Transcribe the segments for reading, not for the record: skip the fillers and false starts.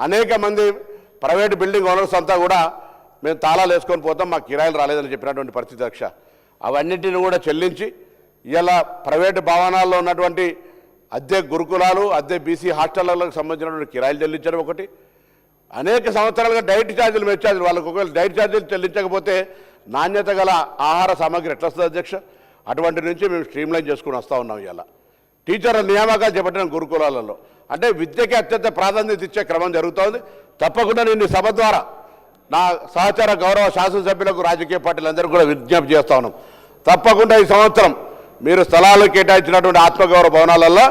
అనేక మంది private building owners అంతా కూడా మేము తాళాలు వేసుకొని పోతాం, మాకు కిరాయిలు రాలేదని చెప్పినటువంటి పరిస్థితి అధ్యక్ష. అవన్నిటిని కూడా చెల్లించి ఇలా ప్రైవేటు భవనాల్లో ఉన్నటువంటి అద్దె గురుకులాలు, అద్దె బీసీ హాస్టళ్లకు సంబంధించినటువంటి కిరాయిలు చెల్లించడం ఒకటి. అనేక సంవత్సరాలుగా డైట్ ఛార్జీలు, మెస్ ఛార్జీలు, వాళ్ళకు ఒకవేళ డైట్ ఛార్జీలు చెల్లించకపోతే నాణ్యత గల ఆహార సామాగ్రి ఎట్లా వస్తుంది అధ్యక్ష? అటువంటి నుంచి మేము స్ట్రీమ్లైన్ చేసుకుని వస్తూ ఉన్నాం. ఇలా టీచర్ల నియామకాలు చేపట్టిన గురుకులాలలో అంటే విద్యకి అత్యంత ప్రాధాన్యత ఇచ్చే క్రమం జరుగుతోంది. తప్పకుండా నేను ఈ సభ ద్వారా నా సహచార గౌరవ శాసనసభ్యులకు, రాజకీయ పార్టీలందరూ కూడా విజ్ఞప్తి చేస్తూ ఉన్నాం. తప్పకుండా ఈ సంవత్సరం మీరు స్థలాలు కేటాయించినటువంటి ఆత్మగౌరవ భవనాలలో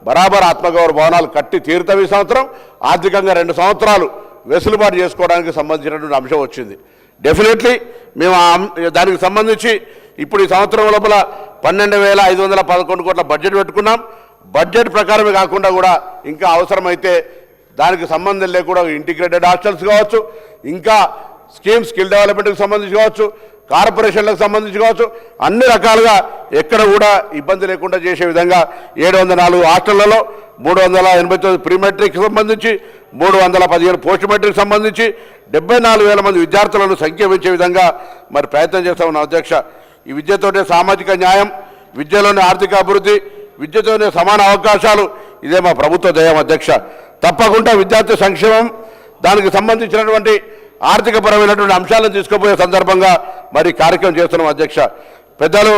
బరాబర్ ఆత్మగౌరవ భవనాలు కట్టి తీరుతాం. ఈ సంవత్సరం ఆర్థికంగా 2 సంవత్సరాలు వెసులుబాటు చేసుకోవడానికి సంబంధించినటువంటి అంశం వచ్చింది. డెఫినెట్లీ మేము దానికి సంబంధించి ఇప్పుడు ఈ సంవత్సరం లోపల 12,511 కోట్ల బడ్జెట్ పెట్టుకున్నాం. బడ్జెట్ ప్రకారమే కాకుండా కూడా ఇంకా అవసరమైతే దానికి సంబంధం లేకుండా ఇంటిగ్రేటెడ్ హాస్టల్స్ కావచ్చు, ఇంకా స్కిల్ డెవలప్మెంట్కి సంబంధించి కావచ్చు, కార్పొరేషన్లకు సంబంధించి కావచ్చు, అన్ని రకాలుగా ఎక్కడ కూడా ఇబ్బంది లేకుండా చేసే విధంగా 704 హాస్టళ్లలో 389 ప్రీ మెట్రిక్ సంబంధించి, 315 పోస్ట్ మెట్రిక్ సంబంధించి 74,000 మంది విద్యార్థులను సంఖ్య పెంచే విధంగా మరి ప్రయత్నం చేస్తా ఉన్నాం అధ్యక్ష. ఈ విద్యతోనే సామాజిక న్యాయం, విద్యలోనే ఆర్థిక అభివృద్ధి, విద్యతోనే సమాన అవకాశాలు, ఇదే మా ప్రభుత్వ ధ్యేయం అధ్యక్ష. తప్పకుండా విద్యార్థి సంక్షేమం, దానికి సంబంధించినటువంటి ఆర్థికపరమైనటువంటి అంశాలను తీసుకుపోయే సందర్భంగా మరి కార్యక్రమం చేస్తున్నాం అధ్యక్ష. పెద్దలు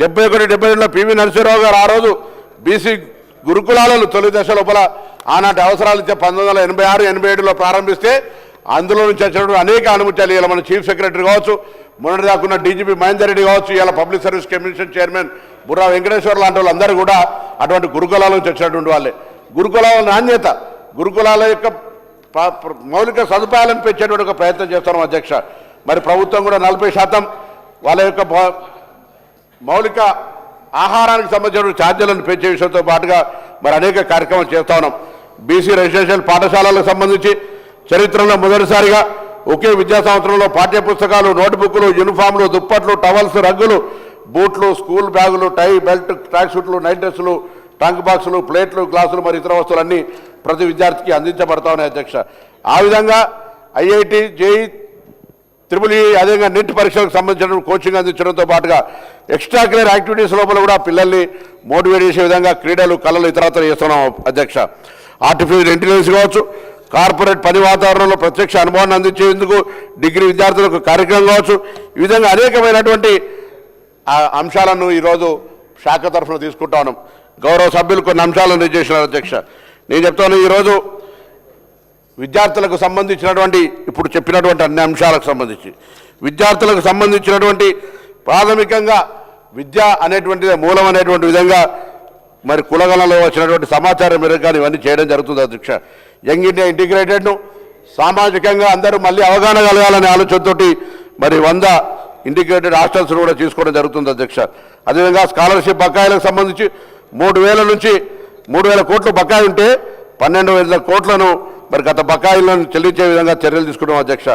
71-72లో పివి నరసింహరావు గారు ఆ రోజు బీసీ గురుకులాలను తొలి దశ లోపల ఆనాటి అవసరాలు ఇచ్చే 1986-87లో ప్రారంభిస్తే అందులో నుంచి వచ్చినటువంటి అనేక అనుమతులు ఇలా మన చీఫ్ సెక్రటరీ కావచ్చు, మొన్నటిదాకున్న డీజీపీ మహేందర్ రెడ్డి కావచ్చు, ఇలా public service commission chairman Burra Venkateshwara లాంటి వాళ్ళందరూ కూడా అటువంటి గురుకులాల నుంచి వచ్చినటువంటి వాళ్ళే. గురుకులాల నాణ్యత, గురుకులాల యొక్క మౌలిక సదుపాయాలను పెంచేటువంటి ఒక ప్రయత్నం చేస్తున్నాం అధ్యక్ష. మరి ప్రభుత్వం కూడా 40% వాళ్ళ యొక్క మౌలిక ఆహారానికి సంబంధించిన ఛార్జీలను పెంచే విషయంతో పాటుగా మరి అనేక కార్యక్రమాలు చేస్తా ఉన్నాం. బీసీ రెసిడెన్షియల్ పాఠశాలలకు సంబంధించి చరిత్రలో మొదటిసారిగా ఒకే విద్యా సంవత్సరంలో పాఠ్య పుస్తకాలు, నోట్బుక్లు, యూనిఫామ్లు, దుప్పట్లు, టవల్స్, రగ్గులు, బూట్లు, స్కూల్ బ్యాగులు, టై, బెల్ట్, ట్రాక్ సూట్లు, నైట్ డ్రెస్సులు, ట్రంక్ బాక్సులు, ప్లేట్లు, గ్లాసులు మరి ఇతర వస్తువులన్నీ ప్రతి విద్యార్థికి అందించబడతా ఉన్నాయి అధ్యక్ష. ఆ విధంగా ఐఐటి, జేఈ, త్రిపుల్-ఈ, అదేవిధంగా నెట్ పరీక్షలకు సంబంధించిన కోచింగ్ అందించడంతో పాటుగా ఎక్స్ట్రా కరిక్యులర్ యాక్టివిటీస్ లోపల కూడా పిల్లల్ని మోటివేట్ చేసే విధంగా క్రీడలు, కళలు ఇతరత్ర చేస్తున్నాం అధ్యక్ష. ఆర్టిఫిషియల్ ఇంటెలిజెన్స్ కావచ్చు, కార్పొరేట్ పని వాతావరణంలో ప్రత్యక్ష అనుభవాన్ని అందించేందుకు డిగ్రీ విద్యార్థులకు కార్యక్రమం కావచ్చు, ఈ విధంగా అనేకమైనటువంటి అంశాలను ఈరోజు శాఖ తరఫున తీసుకుంటా ఉన్నాం. గౌరవ సభ్యులు కొన్ని అంశాలను నిర్దేశించారు అధ్యక్ష. నేను చెప్తాను, ఈరోజు విద్యార్థులకు సంబంధించినటువంటి ఇప్పుడు చెప్పినటువంటి అన్ని అంశాలకు సంబంధించి విద్యార్థులకు సంబంధించినటువంటి ప్రాథమికంగా విద్య అనేటువంటిది మూలం అనేటువంటి విధంగా మరి కులగణలో వచ్చినటువంటి సమాచారం మేరకు కానీ ఇవన్నీ చేయడం జరుగుతుంది అధ్యక్ష. యంగ్ ఇండియా ఇంటిగ్రేటెడ్ను సామాజికంగా అందరూ మళ్ళీ అవగాహన కలగాలనే ఆలోచనతోటి మరి 100 ఇంటిగ్రేటెడ్ హాస్టల్స్ కూడా తీసుకోవడం జరుగుతుంది అధ్యక్ష. అదేవిధంగా స్కాలర్షిప్ బకాయిలకు సంబంధించి 3,000 నుంచి 3,000 కోట్లు బకాయి ఉంటే 12,000 కోట్లను మరి గత బకాయిలను చెల్లించే విధంగా చర్యలు తీసుకున్నాం అధ్యక్ష.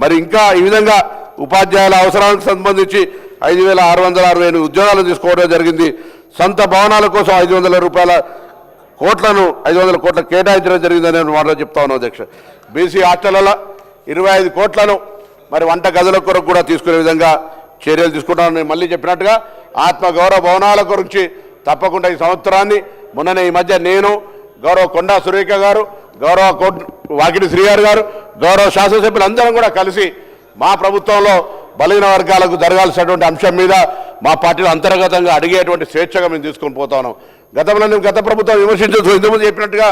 మరి ఇంకా ఈ విధంగా ఉపాధ్యాయుల అవసరాలకు సంబంధించి 5,668 ఉద్యోగాలు తీసుకోవడం జరిగింది. సొంత భవనాల కోసం 500 కోట్ల కేటాయించడం జరిగిందనే మాటలు చెప్తా ఉన్నాం అధ్యక్ష. బీసీ హాస్టళ్లలో 25 కోట్లను మరి వంట గదుల కొరకు కూడా తీసుకునే విధంగా చర్యలు తీసుకుంటామని మళ్ళీ చెప్పినట్టుగా ఆత్మగౌరవ భవనాల గురించి తప్పకుండా ఈ సంవత్సరాన్ని మొన్ననే ఈ మధ్య నేను, గౌరవ కొండా సురేఖ గారు, గౌరవ వాకిటి శ్రీగారు గారు, గౌరవ శాసనసభ్యులు అందరం కూడా కలిసి మా ప్రభుత్వంలో బలహీన వర్గాలకు జరగాల్సినటువంటి అంశం మీద మా పార్టీలో అంతర్గతంగా అడిగేటువంటి స్వేచ్ఛగా మేము తీసుకొని పోతా ఉన్నాం. గతంలో నేను గత ప్రభుత్వం విమర్శించవచ్చు, ఇంతకుముందు చెప్పినట్టుగా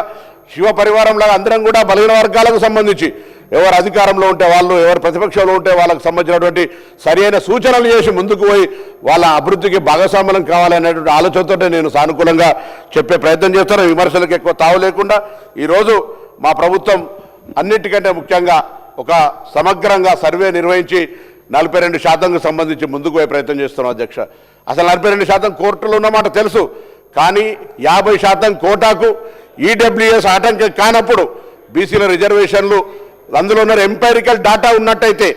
శివ పరివారం లాగా అందరం కూడా బలహీన వర్గాలకు సంబంధించి ఎవరు అధికారంలో ఉంటే వాళ్ళు, ఎవరు ప్రతిపక్షంలో ఉంటే వాళ్ళకు సంబంధించినటువంటి సరైన సూచనలు చేసి ముందుకు పోయి వాళ్ళ అభివృద్ధికి భాగస్వామ్యం కావాలనేటువంటి ఆలోచనతో నేను సానుకూలంగా చెప్పే ప్రయత్నం చేస్తాను. విమర్శలకు ఎక్కువ తావు లేకుండా ఈరోజు మా ప్రభుత్వం అన్నిటికంటే ముఖ్యంగా ఒక సమగ్రంగా సర్వే నిర్వహించి 42% సంబంధించి ముందుకు పోయే ప్రయత్నం చేస్తున్నాం అధ్యక్ష. అసలు 42% కోర్టులో ఉన్నమాట తెలుసు, కానీ 50% కోటాకు ఈడబ్ల్యూఎస్ ఆటంకం కానప్పుడు బీసీల రిజర్వేషన్లు అందులో ఉన్న ఎంపైరికల్ డాటా ఉన్నట్టయితే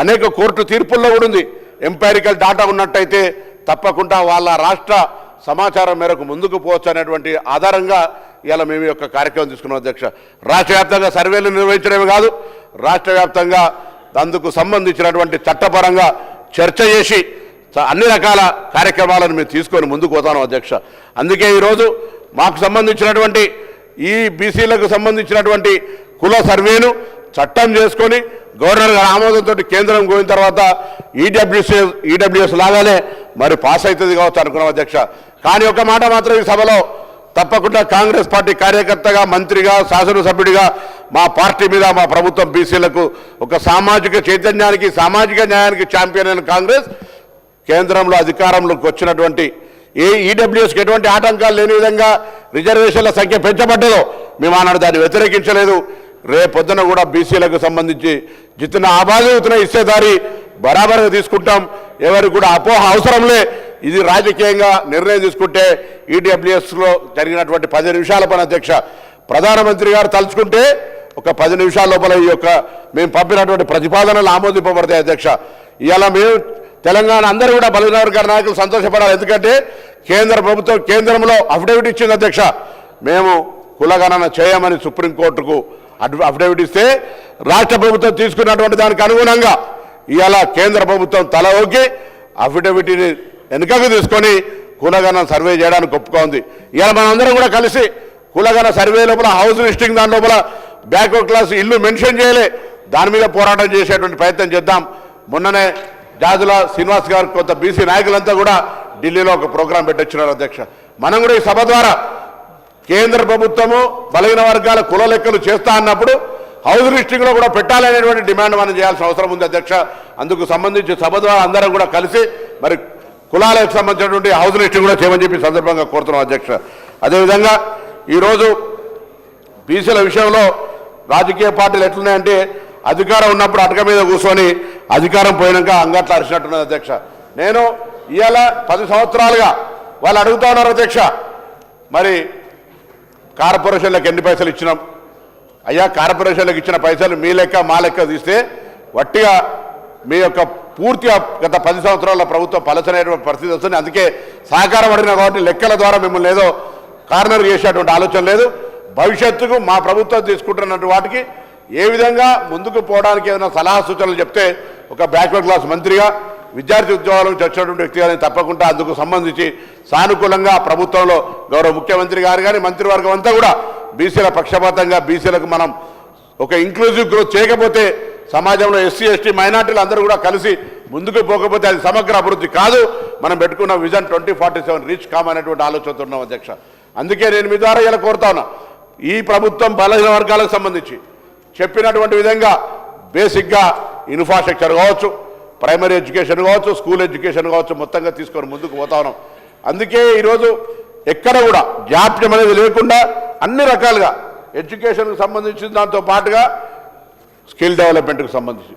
అనేక కోర్టు తీర్పుల్లో కూడా ఉంది. ఎంపైరికల్ డాటా ఉన్నట్టయితే తప్పకుండా వాళ్ళ రాష్ట్ర సమాచారం మేరకు ముందుకు పోవచ్చు అనేటువంటి ఆధారంగా ఇలా మేము యొక్క కార్యక్రమం తీసుకున్నాం అధ్యక్ష. రాష్ట్ర వ్యాప్తంగా సర్వేలు నిర్వహించడమే కాదు, రాష్ట్ర వ్యాప్తంగా అందుకు సంబంధించినటువంటి చట్టపరంగా చర్చ చేసి అన్ని రకాల కార్యక్రమాలను మేము తీసుకొని ముందుకు పోతాను అధ్యక్ష. అందుకే ఈరోజు మాకు సంబంధించినటువంటి ఈ బీసీలకు సంబంధించినటువంటి కుల సర్వేను చట్టం చేసుకొని గవర్నర్ గారి ఆమోదంతో కేంద్రం పోయిన తర్వాత ఈడబ్ల్యూఎస్ లాగానే మరి పాస్ అవుతుంది కావచ్చు అనుకున్నాం అధ్యక్ష. కానీ ఒక మాట మాత్రం ఈ సభలో తప్పకుండా కాంగ్రెస్ పార్టీ కార్యకర్తగా, మంత్రిగా, శాసనసభ్యుడిగా మా పార్టీ మీద మా ప్రభుత్వం బీసీలకు ఒక సామాజిక చైతన్యానికి, సామాజిక న్యాయానికి ఛాంపియన్ అయిన కాంగ్రెస్ కేంద్రంలో అధికారంలోకి వచ్చినటువంటి ఈడబ్ల్యూఎస్కి ఎటువంటి ఆటంకాలు లేని విధంగా రిజర్వేషన్ల సంఖ్య పెంచబడ్డదో మేము ఆనాడు దాన్ని వ్యతిరేకించలేదు. రేపొద్దున కూడా బీసీలకు సంబంధించి జిత్తున ఆబాది ఉతున ఇచ్చేదారి బరాబరుగా తీసుకుంటాం. ఎవరికి కూడా అపోహ అవసరంలే. ఇది రాజకీయంగా నిర్ణయం తీసుకుంటే ఈడబ్ల్యూఎస్లో జరిగినటువంటి 10 నిమిషాల పని అధ్యక్ష, ప్రధానమంత్రి గారు తలుచుకుంటే ఒక 10 నిమిషాల లోపల ఈ యొక్క మేము పంపినటువంటి ప్రతిపాదనలు ఆమోదింపబడతాయి అధ్యక్ష. ఇవాళ మేము తెలంగాణ అందరూ కూడా బలహీన వర్గాల నాయకులు సంతోషపడాలి. ఎందుకంటే కేంద్ర ప్రభుత్వం కేంద్రంలో అఫిడవిట్ ఇచ్చింది అధ్యక్ష. మేము కులగణన చేయమని సుప్రీంకోర్టుకు అఫిడవిట్ ఇస్తే రాష్ట్ర ప్రభుత్వం తీసుకున్నటువంటి దానికి అనుగుణంగా ఇవాళ కేంద్ర ప్రభుత్వం తల ఊకి అఫిడవిట్ని వెనుకకు తీసుకొని కులగణన సర్వే చేయడానికి ఒప్పుకుంది. ఇవాళ మనందరం కూడా కలిసి కులగణన సర్వే లోపల హౌస్ లిస్టింగ్ దాని లోపల బ్యాక్వర్డ్ క్లాస్ ఇల్లు మెన్షన్ చేయలే, దాని మీద పోరాటం చేసేటువంటి ప్రయత్నం చేద్దాం. మొన్ననే జాజుల శ్రీనివాస్ గారు కొంత బీసీ నాయకులంతా కూడా ఢిల్లీలో ఒక ప్రోగ్రాం పెట్టొచ్చినారు అధ్యక్ష. మనం కూడా ఈ సభ ద్వారా కేంద్ర ప్రభుత్వము బలహీన వర్గాల కుల లెక్కలు చేస్తా అన్నప్పుడు హౌస్ లిస్టింగ్లో కూడా పెట్టాలనేటువంటి డిమాండ్ మనం చేయాల్సిన అవసరం ఉంది అధ్యక్ష. అందుకు సంబంధించి సభ ద్వారా అందరం కూడా కలిసి మరి కులాలకు సంబంధించినటువంటి హౌస్ లిస్టింగ్ కూడా చేయమని చెప్పి సందర్భంగా కోరుతున్నాం అధ్యక్ష. అదేవిధంగా ఈరోజు బీసీల విషయంలో రాజకీయ పార్టీలు ఎట్లున్నాయంటే అధికారం ఉన్నప్పుడు అటక మీద కూర్చొని అధికారం పోయినాక అంగట్లో అరిచినట్టున్నది అధ్యక్ష. నేను ఇవాళ 10 సంవత్సరాలుగా వాళ్ళు అడుగుతా ఉన్నారు అధ్యక్ష, మరి కార్పొరేషన్లకు ఎన్ని పైసలు ఇచ్చినాం అయ్యా, కార్పొరేషన్లకు ఇచ్చిన పైసలు మీ లెక్క మా లెక్క తీస్తే వట్టిగా మీ యొక్క పూర్తిగా గత 10 సంవత్సరాల ప్రభుత్వం పలచనేటువంటి పరిస్థితి వస్తుంది. అందుకే సహకారం అడిగినా కాబట్టి లెక్కల ద్వారా మిమ్మల్ని ఏదో కార్నర్ చేసేటువంటి ఆలోచన లేదు. భవిష్యత్తుకు మా ప్రభుత్వం తీసుకుంటున్నటువంటి వాటికి ఏ విధంగా ముందుకు పోవడానికి ఏదైనా సలహా సూచనలు చెప్తే ఒక బ్యాక్వర్డ్ క్లాస్ మంత్రిగా, విద్యార్థి ఉద్యోగాలను చచ్చినటువంటి వ్యక్తిగా తప్పకుండా అందుకు సంబంధించి సానుకూలంగా ప్రభుత్వంలో గౌరవ ముఖ్యమంత్రి గారు కానీ మంత్రివర్గం అంతా కూడా బీసీల పక్షపాతంగా బీసీలకు మనం ఒక ఇంక్లూజివ్ గ్రోత్ చేయకపోతే సమాజంలో ఎస్సీ ఎస్టీ మైనార్టీలు అందరూ కూడా కలిసి ముందుకు పోకపోతే అది సమగ్ర అభివృద్ధి కాదు. మనం పెట్టుకున్న విజన్ 2047 రీచ్ కామనేటువంటి ఆలోచనతో ఉన్నాం అధ్యక్ష. అందుకే నేను మీ ద్వారా ఇలా కోరుతా ఉన్నా, ఈ ప్రభుత్వం బలహీన వర్గాలకు సంబంధించి చెప్పినటువంటి విధంగా బేసిక్గా ఇన్ఫ్రాస్ట్రక్చర్ కావచ్చు, ప్రైమరీ ఎడ్యుకేషన్ కావచ్చు, స్కూల్ ఎడ్యుకేషన్ కావచ్చు, మొత్తంగా తీసుకొని ముందుకు పోతా ఉన్నాం. అందుకే ఈరోజు ఎక్కడ కూడా జాప్యం అనేది లేకుండా అన్ని రకాలుగా ఎడ్యుకేషన్కు సంబంధించిన దాంతో పాటుగా స్కిల్ డెవలప్మెంట్కు సంబంధించి,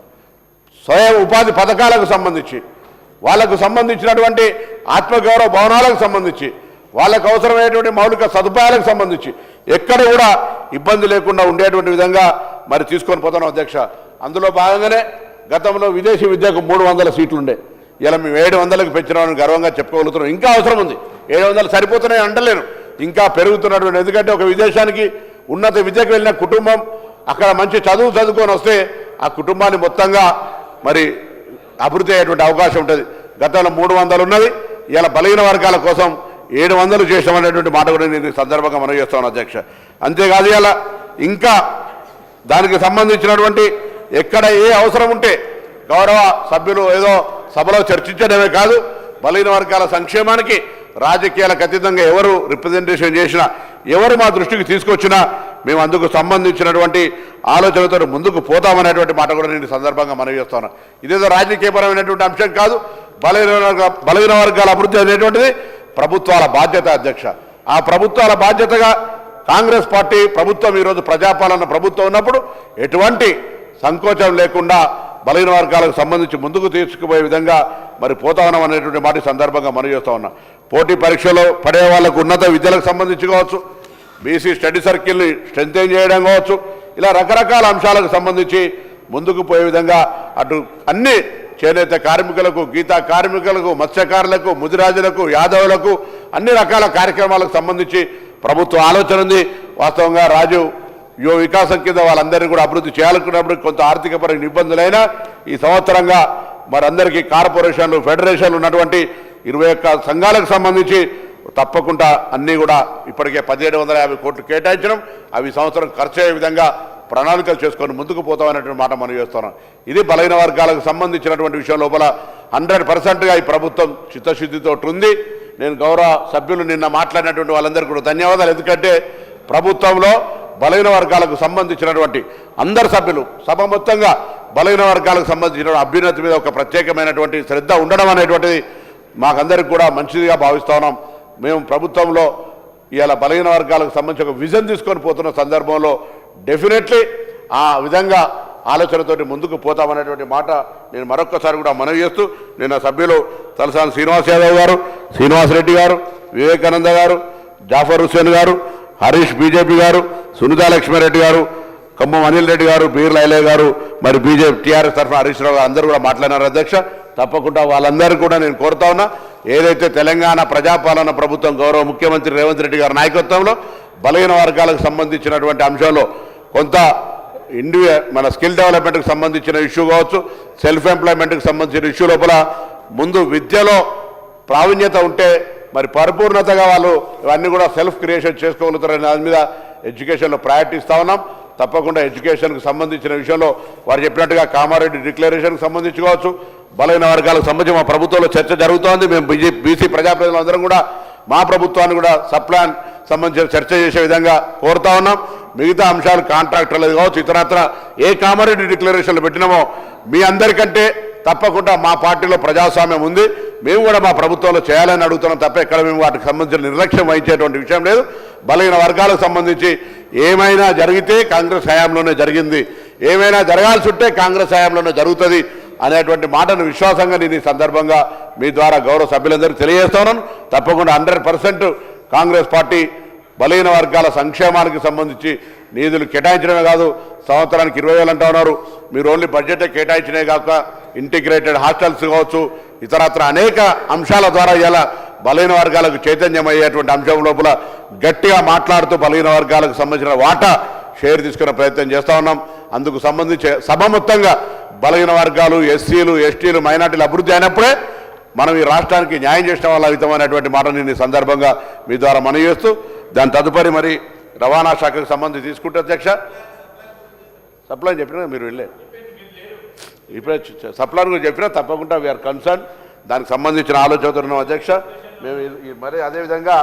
స్వయం ఉపాధి పథకాలకు సంబంధించి, వాళ్ళకు సంబంధించినటువంటి ఆత్మగౌరవ భవనాలకు సంబంధించి, వాళ్ళకు అవసరమైనటువంటి మౌలిక సదుపాయాలకు సంబంధించి ఎక్కడ కూడా ఇబ్బంది లేకుండా ఉండేటువంటి విధంగా మరి తీసుకొని పోతున్నాం అధ్యక్ష. అందులో భాగంగానే గతంలో విదేశీ విద్యకు 300 సీట్లు ఉండే, ఇలా మేము 700కి పెంచినామని గర్వంగా చెప్పుకోగలుగుతున్నాం. ఇంకా అవసరం ఉంది, 700 సరిపోతున్నాయి అంటలేను, ఇంకా పెరుగుతున్నటువంటి. ఎందుకంటే ఒక విదేశానికి ఉన్నత విద్యకు వెళ్ళిన కుటుంబం అక్కడ మంచి చదువుకొని వస్తే ఆ కుటుంబాన్ని మొత్తంగా మరి అభివృద్ధి అయ్యేటువంటి అవకాశం ఉంటుంది. గతంలో 300 ఉన్నది, ఇలా బలహీన వర్గాల కోసం 700 చేసామనేటువంటి మాట కూడా నేను ఈ సందర్భంగా మనం చేస్తాను అధ్యక్ష. అంతేకాదు ఇలా ఇంకా దానికి సంబంధించినటువంటి ఎక్కడ ఏ అవసరం ఉంటే గౌరవ సభ్యులు ఏదో సభలో చర్చించడమే కాదు, బలహీన వర్గాల సంక్షేమానికి రాజకీయాలకు అతీతంగా ఎవరు రిప్రజెంటేషన్ చేసినా, ఎవరు మా దృష్టికి తీసుకొచ్చినా మేము అందుకు సంబంధించినటువంటి ఆలోచనతో ముందుకు పోతామనేటువంటి మాట కూడా నేను సందర్భంగా మనవి చేస్తాను. ఇదేదో రాజకీయపరమైనటువంటి అంశం కాదు. బలహీన వర్గాల అభివృద్ధి అనేటువంటిది ప్రభుత్వాల బాధ్యత అధ్యక్ష. ఆ ప్రభుత్వాల బాధ్యతగా కాంగ్రెస్ పార్టీ ప్రభుత్వం ఈరోజు ప్రజాపాలన ప్రభుత్వం ఉన్నప్పుడు ఎటువంటి సంకోచం లేకుండా బలహీన వర్గాలకు సంబంధించి ముందుకు తీసుకుపోయే విధంగా మరి పోతా ఉన్నాం అనేటువంటి మాట సందర్భంగా మనవి చేస్తా ఉన్నా. పోటీ పరీక్షలో పడే వాళ్ళకు ఉన్నత విద్యలకు సంబంధించి కావచ్చు, బీసీ స్టడీ సర్కిల్ని స్ట్రెంథెన్ చేయడం కావచ్చు, ఇలా రకరకాల అంశాలకు సంబంధించి ముందుకు పోయే విధంగా అటు అన్ని చేనేత కార్మికులకు, గీతా కార్మికులకు, మత్స్యకారులకు, ముదిరాజులకు, యాదవులకు అన్ని రకాల కార్యక్రమాలకు సంబంధించి ప్రభుత్వ ఆలోచన ఉంది. వాస్తవంగా రాజీవ్ యువ వికాసం కింద వాళ్ళందరినీ కూడా అభివృద్ధి చేయాలనుకున్నప్పుడు కొంత ఆర్థికపరమైన ఇబ్బందులైనా ఈ సంవత్సరంగా మరందరికీ కార్పొరేషన్లు, ఫెడరేషన్లు ఉన్నటువంటి 21 సంఘాలకు సంబంధించి తప్పకుండా అన్నీ కూడా ఇప్పటికే 1750 కోట్లు కేటాయించడం, అవి సంవత్సరం ఖర్చు అయ్యే విధంగా ప్రణాళికలు చేసుకొని ముందుకు పోతామనేటువంటి మాట మనం చేస్తున్నాం. ఇది బలహీన వర్గాలకు సంబంధించినటువంటి విషయం లోపల 100%గా ఈ ప్రభుత్వం చిత్తశుద్ధితో ఉంది. నేను గౌరవ సభ్యులు నిన్న మాట్లాడినటువంటి వాళ్ళందరికీ కూడా ధన్యవాదాలు. ఎందుకంటే ప్రభుత్వంలో బలహీన వర్గాలకు సంబంధించినటువంటి అందరు సభ్యులు సభ మొత్తంగా బలహీన వర్గాలకు సంబంధించిన అభ్యున్నతి మీద ఒక ప్రత్యేకమైనటువంటి శ్రద్ధ ఉండడం అనేటువంటిది మాకందరికి కూడా మంచిదిగా భావిస్తా ఉన్నాం. మేము ప్రభుత్వంలో ఇవాళ బలహీన వర్గాలకు సంబంధించి ఒక విజన్ తీసుకొని పోతున్న సందర్భంలో డెఫినెట్లీ ఆ విధంగా ఆలోచనతోటి ముందుకు పోతామనేటువంటి మాట నేను మరొక్కసారి కూడా మనవి చేస్తూ, నిన్న సభ్యులు తలసాని శ్రీనివాస్ యాదవ్ గారు, శ్రీనివాసరెడ్డి గారు, వివేకానంద గారు, జాఫర్ హుస్సేన్ గారు, హరీష్ బీజేపీ గారు, సునీతా లక్ష్మారెడ్డి గారు, ఖమ్మం అనిల్ రెడ్డి గారు, బీర్ల ఐలయ్య గారు, మరి బీజేపీ టీఆర్ఎస్ తరఫున హరీష్ రావు గారు అందరూ కూడా మాట్లాడినారు. అధ్యక్ష, తప్పకుండా వాళ్ళందరూ కూడా నేను కోరుతా ఉన్నా, ఏదైతే తెలంగాణ ప్రజాపాలన ప్రభుత్వం గౌరవ ముఖ్యమంత్రి రేవంత్ రెడ్డి గారి నాయకత్వంలో బలహీన వర్గాలకు సంబంధించినటువంటి అంశంలో కొంత మన స్కిల్ డెవలప్మెంట్కి సంబంధించిన ఇష్యూ కావచ్చు, సెల్ఫ్ ఎంప్లాయ్మెంట్కి సంబంధించిన ఇష్యూ లోపల ముందు విద్యలో ప్రావీణ్యత ఉంటే మరి పరిపూర్ణతగా వాళ్ళు ఇవన్నీ కూడా సెల్ఫ్ క్రియేషన్ చేసుకోగలుగుతారనే దాని మీద ఎడ్యుకేషన్లో ప్రయారిటీ ఇస్తా ఉన్నాం. తప్పకుండా ఎడ్యుకేషన్కి సంబంధించిన విషయంలో వారు చెప్పినట్టుగా కామారెడ్డి డిక్లరేషన్కి సంబంధించి కావచ్చు, బలహీన వర్గాలకు సంబంధించి మా ప్రభుత్వంలో చర్చ జరుగుతోంది. మేము బీసీ ప్రజాప్రతినిధులందరం కూడా మా ప్రభుత్వాన్ని కూడా సప్లాన్ సంబంధించిన చర్చ చేసే విధంగా కోరుతా ఉన్నాం. మిగతా అంశాలు కాంట్రాక్టర్లు కావచ్చు, ఇతరత్ర ఏ కామారెడ్డి డిక్లరేషన్లు పెట్టినామో మీ అందరికంటే తప్పకుండా మా పార్టీలో ప్రజాస్వామ్యం ఉంది, మేము కూడా మా ప్రభుత్వంలో చేయాలని అడుగుతున్నాం తప్ప ఎక్కడ మేము వాటికి సంబంధించిన నిర్లక్ష్యం వహించేటువంటి విషయం లేదు. బలహీన వర్గాలకు సంబంధించి ఏమైనా జరిగితే కాంగ్రెస్ హయాంలోనే జరిగింది, ఏమైనా జరగాల్సి ఉంటే కాంగ్రెస్ హయాంలోనే జరుగుతుంది అనేటువంటి మాటను విశ్వాసంగా నేను ఈ సందర్భంగా మీ ద్వారా గౌరవ సభ్యులందరికీ తెలియజేస్తున్నాను. తప్పకుండా 100% కాంగ్రెస్ పార్టీ బలహీన వర్గాల సంక్షేమానికి సంబంధించి నిధులు కేటాయించడమే కాదు, సంవత్సరానికి 20,000 అంటూ ఉన్నారు. మీరు ఓన్లీ బడ్జెటే కేటాయించినే కాక ఇంటిగ్రేటెడ్ హాస్టల్స్ కావచ్చు, ఇతరత్ర అనేక అంశాల ద్వారా ఇలా బలహీన వర్గాలకు చైతన్యం అయ్యేటువంటి అంశం లోపల గట్టిగా మాట్లాడుతూ బలహీన వర్గాలకు సంబంధించిన వాటా షేర్ తీసుకునే ప్రయత్నం చేస్తూ ఉన్నాం. అందుకు సంబంధించి సభ మొత్తంగా బలహీన వర్గాలు, ఎస్సీలు, ఎస్టీలు, మైనార్టీలు అభివృద్ధి అయినప్పుడే మనం ఈ రాష్ట్రానికి న్యాయం చేసిన వాళ్ళు అవుతామనేటువంటి మాట నేను ఈ సందర్భంగా మీ ద్వారా మనవి చేస్తూ, దాని తదుపరి మరి రవాణా శాఖకు సంబంధించి తీసుకుంటే అధ్యక్ష సప్లై చెప్పినా మీరు వెళ్ళే ఇప్పుడే సప్లై గురించి చెప్పినా తప్పకుండా వీఆర్ కన్సర్న్, దానికి సంబంధించిన ఆలోచనతో ఉన్నాం అధ్యక్ష. మేము మరి అదేవిధంగా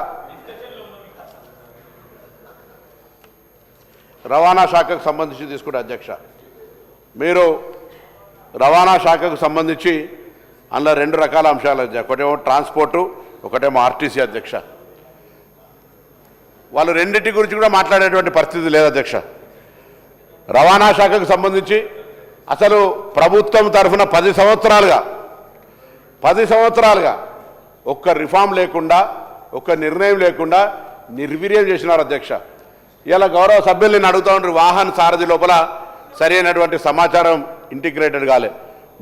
రవాణా శాఖకు సంబంధించి తీసుకుంటే అధ్యక్ష, మీరు రవాణా శాఖకు సంబంధించి అందులో 2 రకాల అంశాలు అధ్యక్ష. ఒకటేమో ట్రాన్స్పోర్టు, ఒకటేమో ఆర్టీసీ అధ్యక్ష. వాళ్ళు రెండింటి గురించి కూడా మాట్లాడేటువంటి పరిస్థితి లేదు అధ్యక్ష. రవాణా శాఖకు సంబంధించి అసలు ప్రభుత్వం తరఫున 10 సంవత్సరాలుగా ఒక్క రిఫార్మ్ లేకుండా, ఒక్క నిర్ణయం లేకుండా నిర్వీర్యం చేసినారు అధ్యక్ష. ఇలా గౌరవ సభ్యులు నేను అడుగుతూ ఉంటారు, వాహన సారథి లోపల సరైనటువంటి సమాచారం ఇంటిగ్రేటెడ్ కాలే.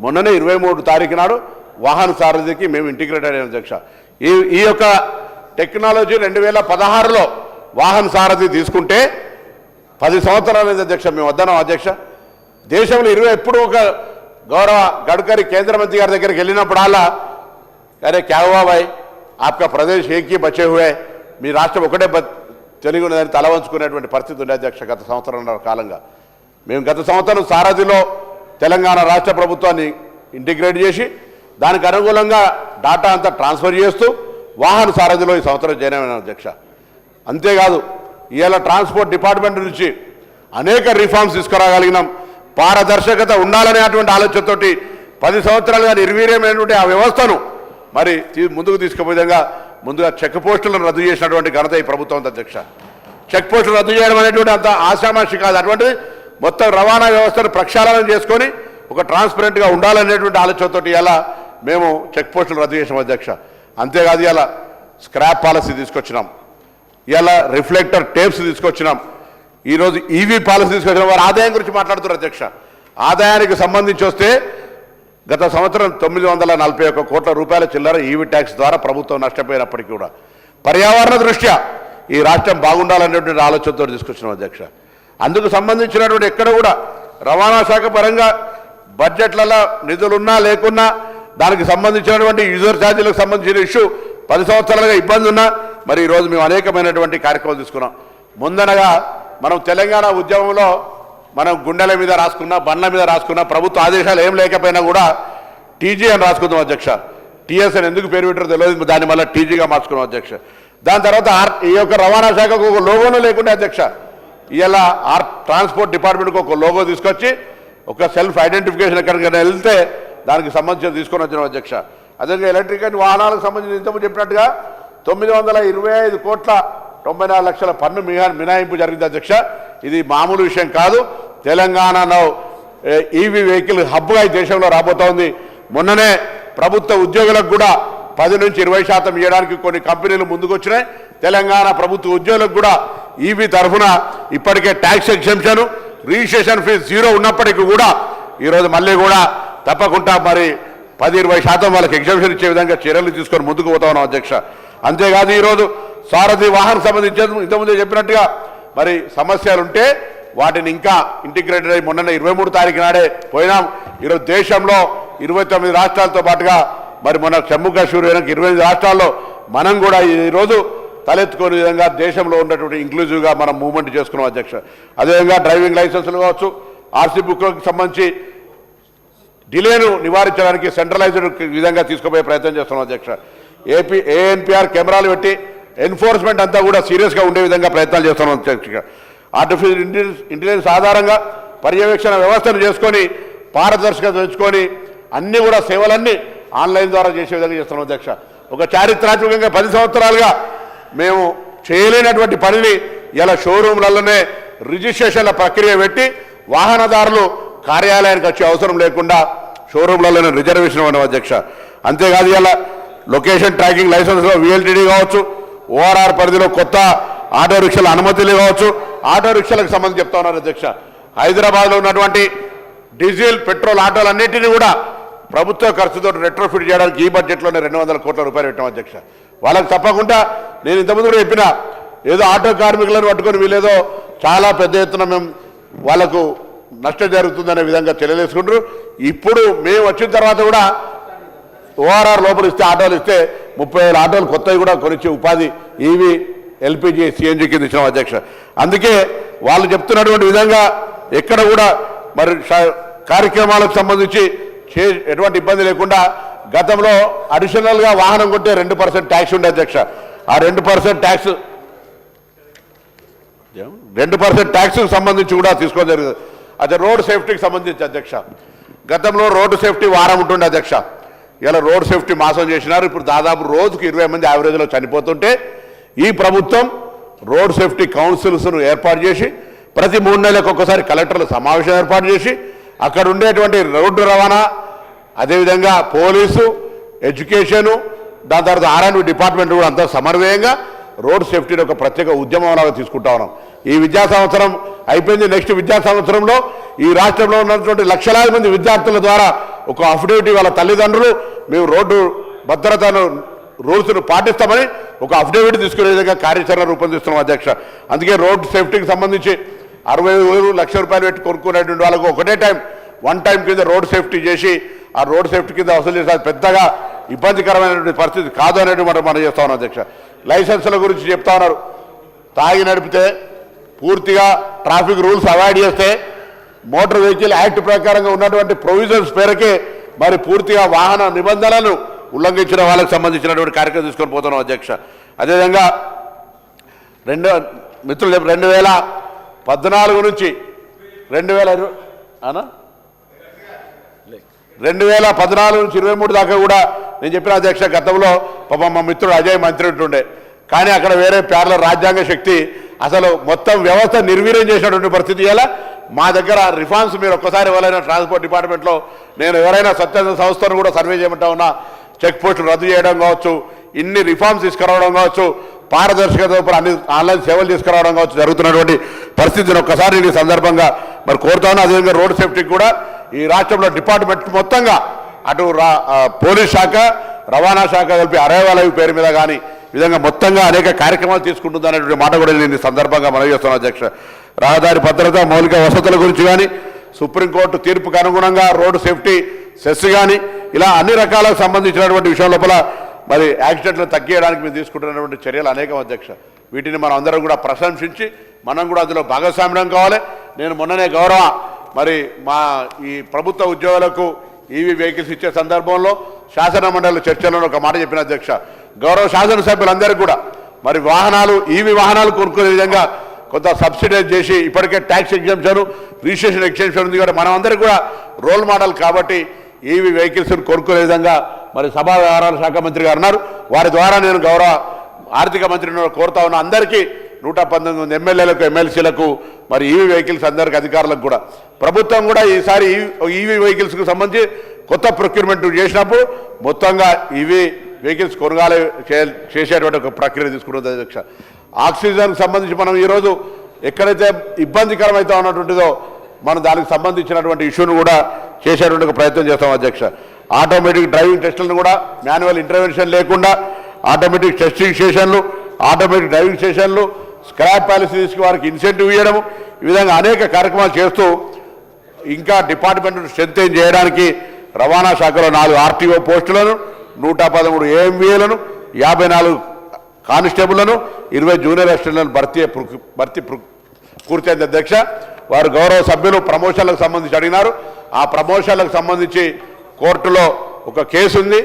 మొన్ననే 23 తారీఖు నాడు వాహన సారథికి మేము ఇంటిగ్రేటెడ్ అయిన అధ్యక్ష. ఈ యొక్క టెక్నాలజీ 2016లో వాహన సారథి తీసుకుంటే 10 సంవత్సరాలు అధ్యక్ష మేము వద్దన్నాం అధ్యక్ష. దేశంలో ఎప్పుడు ఒక గౌరవ గడ్కరీ కేంద్ర మంత్రి గారి దగ్గరికి వెళ్ళినప్పుడు అలా అరే క్యా హువా భాయ్ ఆప్కా ప్రదేశ్ ఏకీ బచే హువే, మీ రాష్ట్రం ఒకటే తెలుగు ఉన్నదని తల వంచుకునేటువంటి పరిస్థితి ఉండే అధ్యక్ష. గత సంవత్సరంన్నర కాలంగా మేము గత సంవత్సరం సారథిలో తెలంగాణ రాష్ట్ర ప్రభుత్వాన్ని ఇంటిగ్రేట్ చేసి దానికి అనుకూలంగా డాటా అంతా ట్రాన్స్ఫర్ చేస్తూ వాహన సారథిలో ఈ సంవత్సరం జాయిన్ అయిన అధ్యక్ష. అంతేకాదు ఇవాళ ట్రాన్స్పోర్ట్ డిపార్ట్మెంట్ నుంచి అనేక రిఫార్మ్స్ తీసుకురాగలిగినాం. పారదర్శకత ఉండాలనేటువంటి ఆలోచనతోటి 10 సంవత్సరాలుగా నిర్వీర్యమైనటువంటి ఆ వ్యవస్థను మరి ముందుకు తీసుకుపోయే విధంగా ముందుగా చెక్ పోస్టులను రద్దు చేసినటువంటి ఘనత ఈ ప్రభుత్వం అధ్యక్ష. చెక్ పోస్టులు రద్దు చేయడం అనేటువంటి అంత ఆశామాషి కాదు, అటువంటిది మొత్తం రవాణా వ్యవస్థను ప్రక్షాళన చేసుకొని ఒక ట్రాన్స్పరెంట్గా ఉండాలనేటువంటి ఆలోచనతోటి ఇలా మేము చెక్ పోస్టులు రద్దు చేసాం అధ్యక్ష. అంతేకాదు ఇలా స్క్రాప్ పాలసీ తీసుకొచ్చినాం, ఇలా రిఫ్లెక్టర్ టేప్స్ తీసుకొచ్చినాం, ఈరోజు ఈవీ పాలసీ తీసుకొచ్చినాం. వారు ఆదాయం గురించి మాట్లాడుతున్నారు అధ్యక్ష. ఆదాయానికి సంబంధించి వస్తే గత సంవత్సరం 941 కోట్ల రూపాయల చిల్లర ఈవీ ట్యాక్స్ ద్వారా ప్రభుత్వం నష్టపోయినప్పటికీ కూడా పర్యావరణ దృష్ట్యా ఈ రాష్ట్రం బాగుండాలనేటువంటి ఆలోచనతో తీసుకొచ్చినాం అధ్యక్ష. అందుకు సంబంధించినటువంటి ఎక్కడ కూడా రవాణా శాఖ పరంగా బడ్జెట్లలో నిధులున్నా లేకున్నా దానికి సంబంధించినటువంటి యూజర్ ఛార్జీలకు సంబంధించిన ఇష్యూ 10 సంవత్సరాలుగా ఇబ్బంది ఉన్నా మరి ఈరోజు మేము అనేకమైనటువంటి కార్యక్రమాలు తీసుకున్నాం. ముందనగా మనం తెలంగాణ ఉద్యమంలో మనం గుండెల మీద రాసుకున్నా బండ్ల మీద రాసుకున్నా ప్రభుత్వ ఆదేశాలు ఏం లేకపోయినా కూడా టీజీ అని రాసుకుందాం అధ్యక్ష. టీఎస్ అని ఎందుకు పేరు పెట్టారో తెలియదు, దాన్ని మళ్ళీ టీజీగా మార్చుకున్నాం అధ్యక్ష. దాని తర్వాత ఈ యొక్క రవాణా శాఖకు ఒక లోగోను లేకుండా అధ్యక్ష ఇలా ట్రాన్స్పోర్ట్ డిపార్ట్మెంట్కి ఒక లోగో తీసుకొచ్చి ఒక సెల్ఫ్ ఐడెంటిఫికేషన్ ఎక్కడికైనా వెళ్తే దానికి సంబంధించిన తీసుకొని వచ్చినాం అధ్యక్ష. అదేవిధంగా ఎలక్ట్రిక్ వాహనాలకు సంబంధించి ఇంతకు చెప్పినట్టుగా 925 కోట్ల 94 లక్షల పన్ను మినహాయింపు జరిగింది అధ్యక్ష. ఇది మామూలు విషయం కాదు. తెలంగాణలో ఈవీ వెహికల్ హబ్గా ఈ దేశంలో రాబోతోంది. మొన్ననే ప్రభుత్వ ఉద్యోగులకు కూడా 10 నుంచి 20% ఇవ్వడానికి కొన్ని కంపెనీలు ముందుకు వచ్చినాయి. తెలంగాణ ప్రభుత్వ ఉద్యోగులకు కూడా ఈవీ తరఫున ఇప్పటికే ట్యాక్స్ ఎగ్జెంప్షన్ రిజిస్ట్రేషన్ ఫీజు 0 ఉన్నప్పటికీ కూడా ఈరోజు మళ్ళీ కూడా తప్పకుండా మరి 10-20% వాళ్ళకి ఎగ్జెంప్షన్ ఇచ్చే విధంగా చర్యలు తీసుకొని ముందుకు పోతా ఉన్నాం అధ్యక్ష. అంతేకాదు ఈరోజు సారథి వాహనం సంబంధించి ఇంతకుముందే చెప్పినట్టుగా మరి సమస్యలు ఉంటే వాటిని ఇంకా ఇంటిగ్రేటెడ్ అయ్యి మొన్న 23 తారీఖు నాడే పోయినాం. ఈరోజు దేశంలో 29 రాష్ట్రాలతో పాటుగా మరి మన జమ్మూ కాశ్మీర్ 28 రాష్ట్రాల్లో మనం కూడా ఈరోజు తలెత్తుకునే విధంగా దేశంలో ఉన్నటువంటి ఇంక్లూజివ్గా మనం మూవ్మెంట్ చేసుకున్నాం అధ్యక్ష. అదేవిధంగా డ్రైవింగ్ లైసెన్సులు కావచ్చు, ఆర్సీ బుక్లకు సంబంధించి డిలేను నివారించడానికి సెంట్రలైజ్డ్ విధంగా తీసుకుపోయే ప్రయత్నం చేస్తున్నాం అధ్యక్ష. ఏఎన్పిఆర్ కెమెరాలు పెట్టి ఎన్ఫోర్స్మెంట్ అంతా కూడా సీరియస్గా ఉండే విధంగా ప్రయత్నాలు చేస్తున్నాం అధ్యక్ష. ఆర్టిఫిషియల్ ఇంటెలిజెన్స్ ఆధారంగా పర్యవేక్షణ వ్యవస్థను చేసుకొని పారదర్శకత తెచ్చుకొని అన్నీ కూడా సేవలన్నీ ఆన్లైన్ ద్వారా చేసే విధంగా చేస్తున్నాం అధ్యక్ష. ఒక చారిత్రాత్మకంగా 10 సంవత్సరాలుగా మేము చేయలేనటువంటి పనిని ఇలా షోరూమ్లలోనే రిజిస్ట్రేషన్ల ప్రక్రియ పెట్టి వాహనదారులు కార్యాలయానికి వచ్చే అవసరం లేకుండా షోరూమ్లలోనే రిజర్వేషన్ ఇవ్వడం అధ్యక్ష. అంతేకాదు ఇలా లొకేషన్ ట్రాకింగ్ లైసెన్స్లో VLTD కావచ్చు, ORR పరిధిలో కొత్త ఆటో రిక్షల అనుమతులు కావచ్చు, ఆటో రిక్షలకు సంబంధించి చెప్తా ఉన్నారు అధ్యక్ష. హైదరాబాద్లో ఉన్నటువంటి డీజిల్ పెట్రోల్ ఆటోలన్నింటినీ కూడా ప్రభుత్వ ఖర్చుతో రెట్రోఫిట్ చేయడానికి ఈ బడ్జెట్లోనే 200 కోట్ల రూపాయలు పెట్టాం అధ్యక్ష. వాళ్ళకి తప్పకుండా నేను ఇంతకుముందు కూడా చెప్పిన ఏదో ఆటో కార్మికులను పట్టుకొని వీళ్ళేదో చాలా పెద్ద ఎత్తున మేము వాళ్ళకు నష్టం జరుగుతుందనే విధంగా తెలియజేసుకుంటారు. ఇప్పుడు మేము వచ్చిన తర్వాత కూడా ORR లోపల ఇస్తే ఆటోలు ఇస్తే 30,000 ఆటోలు కొత్తవి కూడా కొనిచ్చి ఉపాధి ఈవీ LPG CNG కింద ఇచ్చినాం అధ్యక్ష. అందుకే వాళ్ళు చెప్తున్నటువంటి విధంగా ఎక్కడ కూడా మరి కార్యక్రమాలకు సంబంధించి ఎటువంటి ఇబ్బంది లేకుండా గతంలో అడిషనల్గా వాహనం కొంటే 2% ట్యాక్స్ ఉండే అధ్యక్ష. ఆ 2% ట్యాక్స్ సంబంధించి కూడా తీసుకోవడం జరిగింది. అదే రోడ్ సేఫ్టీకి సంబంధించి అధ్యక్ష, గతంలో రోడ్డు సేఫ్టీ వారం ఉంటుండే అధ్యక్ష. ఇలా రోడ్ సేఫ్టీ మాసం చేసినారు. ఇప్పుడు దాదాపు రోజుకు 20 మంది యావరేజ్లో చనిపోతుంటే ఈ ప్రభుత్వం రోడ్ సేఫ్టీ కౌన్సిల్స్ను ఏర్పాటు చేసి ప్రతి 3 నెలలకు ఒక్కసారి కలెక్టర్ల సమావేశం ఏర్పాటు చేసి అక్కడ ఉండేటువంటి రోడ్డు రవాణా, అదేవిధంగా పోలీసు, ఎడ్యుకేషను, దాని తర్వాత R&B డిపార్ట్మెంట్ కూడా అంతా సమన్వయంగా రోడ్ సేఫ్టీని ఒక ప్రత్యేక ఉద్యమంలాగా తీసుకుంటా ఉన్నాం. ఈ విద్యా సంవత్సరం అయిపోయింది. నెక్స్ట్ విద్యా సంవత్సరంలో ఈ రాష్ట్రంలో ఉన్నటువంటి లక్షలాది మంది విద్యార్థుల ద్వారా ఒక అఫిడవిట్ వాళ్ళ తల్లిదండ్రులు మేము రోడ్డు భద్రతను రూల్స్ను పాటిస్తామని ఒక అఫిడవిట్ తీసుకునే విధంగా కార్యాచరణ రూపొందిస్తున్నాం అధ్యక్ష. అందుకే రోడ్ సేఫ్టీకి సంబంధించి 65 లక్షల రూపాయలు పెట్టి కొనుక్కునేటువంటి వాళ్ళకు ఒకటే వన్ టైం కింద రోడ్ సేఫ్టీ చేసి ఆ రోడ్ సేఫ్టీ కింద వసూలు చేసి పెద్దగా ఇబ్బందికరమైనటువంటి పరిస్థితి కాదు అనేటువంటి మనం చేస్తా ఉన్నాం అధ్యక్ష. లైసెన్సుల గురించి చెప్తా ఉన్నారు. తాగి నడిపితే పూర్తిగా ట్రాఫిక్ రూల్స్ అవాయిడ్ చేస్తే మోటార్ వెహికల్ యాక్ట్ ప్రకారంగా ఉన్నటువంటి ప్రొవిజన్స్ పేరుకే మరి పూర్తిగా వాహన నిబంధనలను ఉల్లంఘించిన వాళ్ళకి సంబంధించినటువంటి కార్యక్రమం తీసుకొని పోతున్నాం అధ్యక్ష. అదేవిధంగా మిత్రులు 2014 నుంచి 2014 నుంచి 23 దాకా కూడా నేను చెప్పిన అధ్యక్ష, గతంలో పాపం మా మిత్రుడు అజయ్ మంత్రి ఉంటుండే, కానీ అక్కడ వేరే ప్యారలల్ రాజ్యాంగ శక్తి అసలు మొత్తం వ్యవస్థ నిర్వీర్యం చేసినటువంటి పరిస్థితి. ఇలా మా దగ్గర రిఫార్మ్స్ మీరు ఒక్కసారి ఎవరైనా ట్రాన్స్పోర్ట్ డిపార్ట్మెంట్లో నేను ఎవరైనా స్వచ్ఛంద సంస్థను కూడా సర్వే చేయమంటా ఉన్నా, చెక్ పోస్టులు రద్దు చేయడం కావచ్చు, ఇన్ని రిఫార్మ్స్ తీసుకురావడం కావచ్చు, పారదర్శకత అన్ని ఆన్లైన్ సేవలు తీసుకురావడం కావచ్చు జరుగుతున్నటువంటి పరిస్థితిని ఒక్కసారి ఈ సందర్భంగా మరి కోరుతా ఉన్నా. అదేవిధంగా రోడ్ సేఫ్టీకి కూడా ఈ రాష్ట్రంలో డిపార్ట్మెంట్ మొత్తంగా అటు పోలీస్ శాఖ రవాణా శాఖ కలిపి అరైవల్ పేరు మీద కానీ విధంగా మొత్తంగా అనేక కార్యక్రమాలు తీసుకుంటుంది అనేటువంటి మాట కూడా నేను ఈ సందర్భంగా మనవి చేస్తున్నాను అధ్యక్ష. రహదారి భద్రత మౌలిక వసతుల గురించి కానీ సుప్రీంకోర్టు తీర్పుకు అనుగుణంగా రోడ్డు సేఫ్టీ సెస్ కానీ ఇలా అన్ని రకాలకు సంబంధించినటువంటి విషయం లోపల మరి యాక్సిడెంట్లు తగ్గించడానికి మేము తీసుకుంటున్నటువంటి చర్యలు అనేకం అధ్యక్ష. వీటిని మనం అందరం కూడా ప్రశంసించి మనం కూడా అందులో భాగస్వామ్యం కావాలి. నేను మొన్ననే గౌరవ మరి మా ఈ ప్రభుత్వ ఉద్యోగులకు ఈవీ వెహికల్స్ ఇచ్చే సందర్భంలో శాసనమండలి చర్చలలో ఒక మాట చెప్పిన అధ్యక్ష. గౌరవ శాసనసభ్యులందరికీ కూడా మరి వాహనాలు ఈవీ వాహనాలు కొనుక్కునే విధంగా కొంత సబ్సిడైజ్ చేసి ఇప్పటికే ట్యాక్స్ ఎగ్జంప్షన్ రిజిస్ట్రేషన్ ఎగ్జంప్షన్ ఉంది కాబట్టి మనం అందరికీ కూడా రోల్ మోడల్ కాబట్టి ఈవీ వెహికల్స్ను కొనుక్కునే విధంగా మరి సభా వ్యవహారాల శాఖ మంత్రి గారు అన్నారు. వారి ద్వారా నేను గౌరవ ఆర్థిక మంత్రిని కోరుతా ఉన్న అందరికీ 119 ఎమ్మెల్యేలకు ఎమ్మెల్సీలకు మరి ఈవీ వెహికల్స్ అందరికీ అధికారులకు కూడా ప్రభుత్వం కూడా ఈసారి ఈవీ వెహికల్స్కు సంబంధించి కొత్త ప్రొక్యూర్మెంట్ చేసినప్పుడు మొత్తంగా ఈవీ వెహికల్స్ కొనుగోలు చేసేటువంటి ఒక ప్రక్రియ తీసుకుంటుంది అధ్యక్ష. ఆక్సిజన్కి సంబంధించి మనం ఈరోజు ఎక్కడైతే ఇబ్బందికరమైతే ఉన్నటువంటిదో మనం దానికి సంబంధించినటువంటి ఇష్యూను కూడా చేసేటువంటి ఒక ప్రయత్నం చేస్తాం అధ్యక్ష. ఆటోమేటిక్ డ్రైవింగ్ టెస్టులను కూడా మాన్యువల్ ఇంటర్వెన్షన్ లేకుండా ఆటోమేటిక్ టెస్టింగ్ స్టేషన్లు ఆటోమేటిక్ డ్రైవింగ్ స్టేషన్లు స్క్రాప్ పాలసీస్కి వారికి ఇన్సెంటివ్ ఇవ్వడము ఈ విధంగా అనేక కార్యక్రమాలు చేస్తూ ఇంకా డిపార్ట్మెంట్ స్ట్రెంథెన్ చేయడానికి రవాణా శాఖలో 4 ఆర్టీఓ పోస్టులను 113 ఏఎంవీలను 54 కానిస్టేబుళ్లను 20 జూనియర్ అసిస్టెంట్లను భర్తీ పూర్తయింది అధ్యక్ష. వారు గౌరవ సభ్యులు ప్రమోషన్లకు సంబంధించి అడిగినారు. ఆ ప్రమోషన్లకు సంబంధించి కోర్టులో ఒక కేసు ఉంది.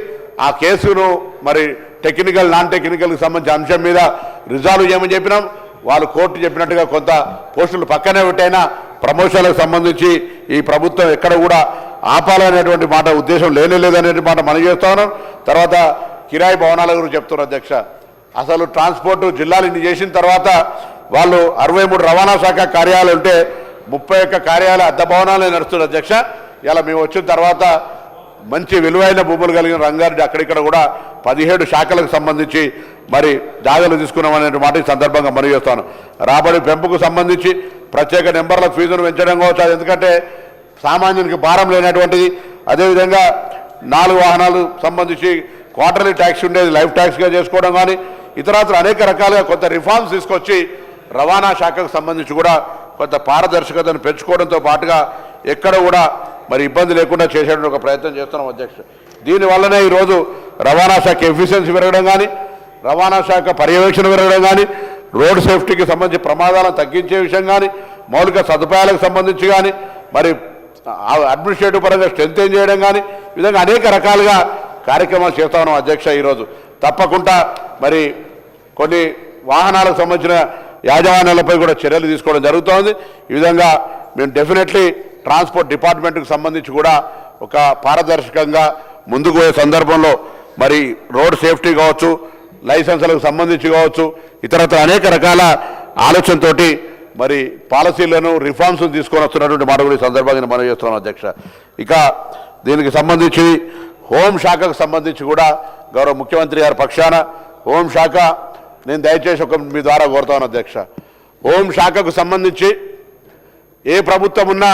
ఆ కేసును మరి టెక్నికల్ నాన్ టెక్నికల్కి సంబంధించిన అంశం మీద రిజాల్వ్ చేయమని చెప్పినాం. వాళ్ళు కోర్టు చెప్పినట్టుగా కొంత పోస్టులు పక్కనే పెట్టైనా ప్రమోషన్లకు సంబంధించి ఈ ప్రభుత్వం ఎక్కడ కూడా ఆపాలనేటువంటి మాట ఉద్దేశం లేదనేటువంటి మాట మనం చేస్తా ఉన్నాం. తర్వాత కిరాయి భవనాల గురించి చెప్తున్నారు అధ్యక్ష. అసలు ట్రాన్స్పోర్ట్ జిల్లాలు ఇన్ని చేసిన తర్వాత వాళ్ళు 63 రవాణా శాఖ కార్యాలయాలు ఉంటే 31 కార్యాలయ అద్దె భవనాలే నడుస్తున్నారు అధ్యక్ష. ఇలా మేము వచ్చిన తర్వాత మంచి విలువైన భూములు కలిగిన రంగారెడ్డి అక్కడిక్కడ కూడా 17 శాఖలకు సంబంధించి మరి జాగాలు తీసుకున్నామనే మాట ఈ సందర్భంగా మనం చేస్తాను. రాబడి పెంపుకు సంబంధించి ప్రత్యేక నెంబర్ల ఫీజును పెంచడం కావచ్చు. ఎందుకంటే సామాన్యునికి భారం లేనటువంటిది. అదేవిధంగా 4 వాహనాలు సంబంధించి క్వార్టర్లీ ట్యాక్స్ ఉండేది లైఫ్ ట్యాక్స్గా చేసుకోవడం కానీ ఇతరత్ర అనేక రకాలుగా కొంత రిఫార్మ్స్ తీసుకొచ్చి రవాణా శాఖకు సంబంధించి కూడా కొంత పారదర్శకతను పెంచుకోవడంతో పాటుగా ఎక్కడ కూడా మరి ఇబ్బంది లేకుండా చేసేటువంటి ఒక ప్రయత్నం చేస్తున్నాం అధ్యక్ష. దీనివల్లనే ఈరోజు రవాణా శాఖ ఎఫిషియన్సీ పెరగడం కానీ రవాణా శాఖ పర్యవేక్షణ పెరగడం కానీ రోడ్ సేఫ్టీకి సంబంధించి ప్రమాదాలను తగ్గించే విషయం కానీ మౌలిక సదుపాయాలకు సంబంధించి కానీ మరి అడ్మినిస్ట్రేటివ్ పరంగా స్ట్రెంథెన్ చేయడం కానీ ఈ విధంగా అనేక రకాలుగా కార్యక్రమాలు చేస్తా ఉన్నాం అధ్యక్ష. ఈరోజు తప్పకుండా మరి కొన్ని వాహనాలకు సంబంధించిన యాజమాన్యాలపై కూడా చర్యలు తీసుకోవడం జరుగుతోంది. ఈ విధంగా మేము డెఫినెట్లీ ట్రాన్స్పోర్ట్ డిపార్ట్మెంట్కి సంబంధించి కూడా ఒక పారదర్శకంగా ముందుకు పోయే సందర్భంలో మరి రోడ్ సేఫ్టీ కావచ్చు లైసెన్సులకు సంబంధించి కావచ్చు ఇతరత్ర అనేక రకాల ఆలోచనతోటి మరి పాలసీలను రిఫార్మ్స్ తీసుకొని వస్తున్నటువంటి మాట కూడా ఈ సందర్భంగా మనం చేస్తున్నాం అధ్యక్ష. ఇక దీనికి సంబంధించి హోంశాఖకు సంబంధించి కూడా గౌరవ ముఖ్యమంత్రి గారి పక్షాన హోంశాఖ నేను దయచేసి ఒక మీ ద్వారా కోరుతాను అధ్యక్ష. హోంశాఖకు సంబంధించి ఏ ప్రభుత్వం ఉన్నా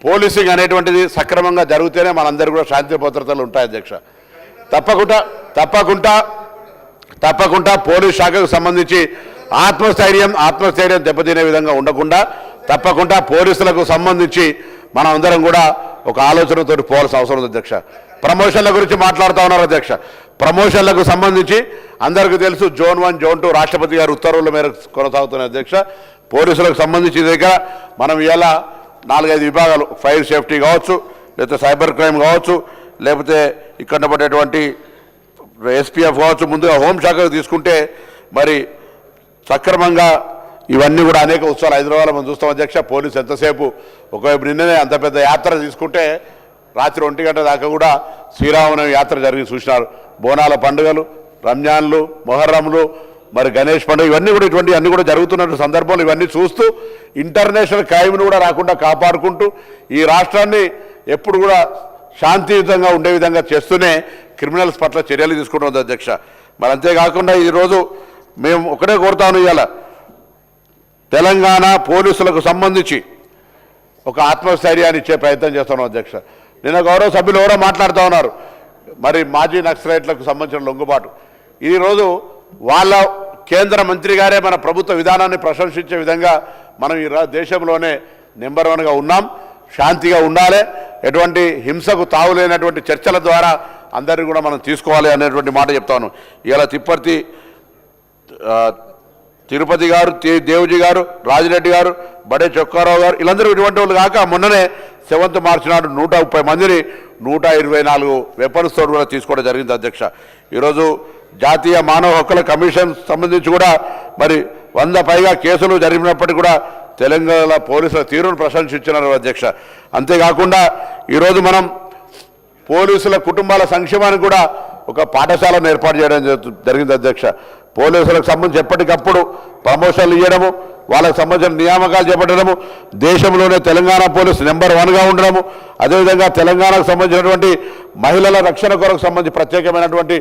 పోలీసింగ్ అనేటువంటిది సక్రమంగా జరిగితేనే మనందరూ కూడా శాంతి భద్రతలు ఉంటాయి అధ్యక్ష. తప్పకుండా పోలీస్ శాఖకు సంబంధించి ఆత్మస్థైర్యం దెబ్బతినే విధంగా ఉండకుండా తప్పకుండా పోలీసులకు సంబంధించి మనం అందరం కూడా ఒక ఆలోచనతో పోవాల్సిన అవసరం ఉంది అధ్యక్ష. ప్రమోషన్ల గురించి మాట్లాడుతూ ఉన్నారు అధ్యక్ష. ప్రమోషన్లకు సంబంధించి అందరికీ తెలుసు జోన్ 1 జోన్ 2 రాష్ట్రపతి గారి ఉత్తర్వుల మేరకు కొనసాగుతున్న అధ్యక్ష. పోలీసులకు సంబంధించి దగ్గర మనం ఇలా 4-5 విభాగాలు ఫైర్ సేఫ్టీ కావచ్చు లేకపోతే సైబర్ క్రైమ్ కావచ్చు లేకపోతే ఇక్కడ పడేటువంటి ఎస్పీఎఫ్ కావచ్చు ముందుగా హోంశాఖకు తీసుకుంటే మరి సక్రమంగా ఇవన్నీ కూడా అనేక ఉత్సవాలు హైదరాబాద్లో మనం చూస్తాం అధ్యక్ష. పోలీసు ఎంతసేపు ఒకవైపు నిన్ననే అంత పెద్ద యాత్ర తీసుకుంటే రాత్రి 1 గంట దాకా కూడా శ్రీరామనవమి యాత్ర జరిగి చూసినారు. బోనాల పండుగలు రంజాన్లు మొహర్రంలు మరి గణేష్ పండుగ ఇవన్నీ కూడా ఇటువంటి అన్నీ కూడా జరుగుతున్న సందర్భంలో ఇవన్నీ చూస్తూ ఇంటర్నేషనల్ క్రైమ్ను కూడా రాకుండా కాపాడుకుంటూ ఈ రాష్ట్రాన్ని ఎప్పుడు కూడా శాంతియుతంగా ఉండే విధంగా చేస్తూనే క్రిమినల్స్ పట్ల చర్యలు తీసుకుంటుంది అధ్యక్ష. మరి అంతేకాకుండా ఈరోజు మేము ఒకటే కోరుతాను ఇవాళ తెలంగాణ పోలీసులకు సంబంధించి ఒక ఆత్మస్థైర్యాన్ని ఇచ్చే ప్రయత్నం చేస్తున్నాం అధ్యక్ష. నిన్న గౌరవ సభ్యులు ఎవరో మాట్లాడుతూ ఉన్నారు, మరి మాజీ నక్సలైట్లకు సంబంధించిన లొంగుబాటు. ఈరోజు వాళ్ళ కేంద్ర మంత్రి గారే మన ప్రభుత్వ విధానాన్ని ప్రశంసించే విధంగా మనం ఈ దేశంలోనే నెంబర్ 1గా ఉన్నాం. శాంతిగా ఉండాలి, ఎటువంటి హింసకు తావులేనటువంటి చర్చల ద్వారా అందరినీ కూడా మనం తీసుకోవాలి అనేటువంటి మాట చెప్తాను. ఇలా తిరుపతి గారు, దేవ్జీ గారు, రాజిరెడ్డి గారు, బడే చొక్కారావు గారు, వీళ్ళందరూ ఇటువంటి వాళ్ళు కాక మొన్ననే 7th మార్చి నాడు 130 మందిని 124 వెపన్స్ తోడు కూడా తీసుకోవడం జరిగింది అధ్యక్ష. ఈరోజు జాతీయ మానవ హక్కుల కమిషన్ సంబంధించి కూడా మరి 100 పైగా కేసులు జరిగినప్పటికీ కూడా తెలంగాణ పోలీసుల తీరును ప్రశంసించినారు అధ్యక్ష. అంతేకాకుండా ఈరోజు మనం పోలీసుల కుటుంబాల సంక్షేమానికి కూడా ఒక పాఠశాలను ఏర్పాటు చేయడం జరిగింది అధ్యక్ష. పోలీసులకు సంబంధించి ఎప్పటికప్పుడు ప్రమోషన్లు ఇవ్వడము, వాళ్ళకు సంబంధించిన నియామకాలు చేపట్టడము, దేశంలోనే తెలంగాణ పోలీసు నెంబర్ 1గా ఉండడము, అదేవిధంగా తెలంగాణకు సంబంధించినటువంటి మహిళల రక్షణ కొరకు సంబంధించి ప్రత్యేకమైనటువంటి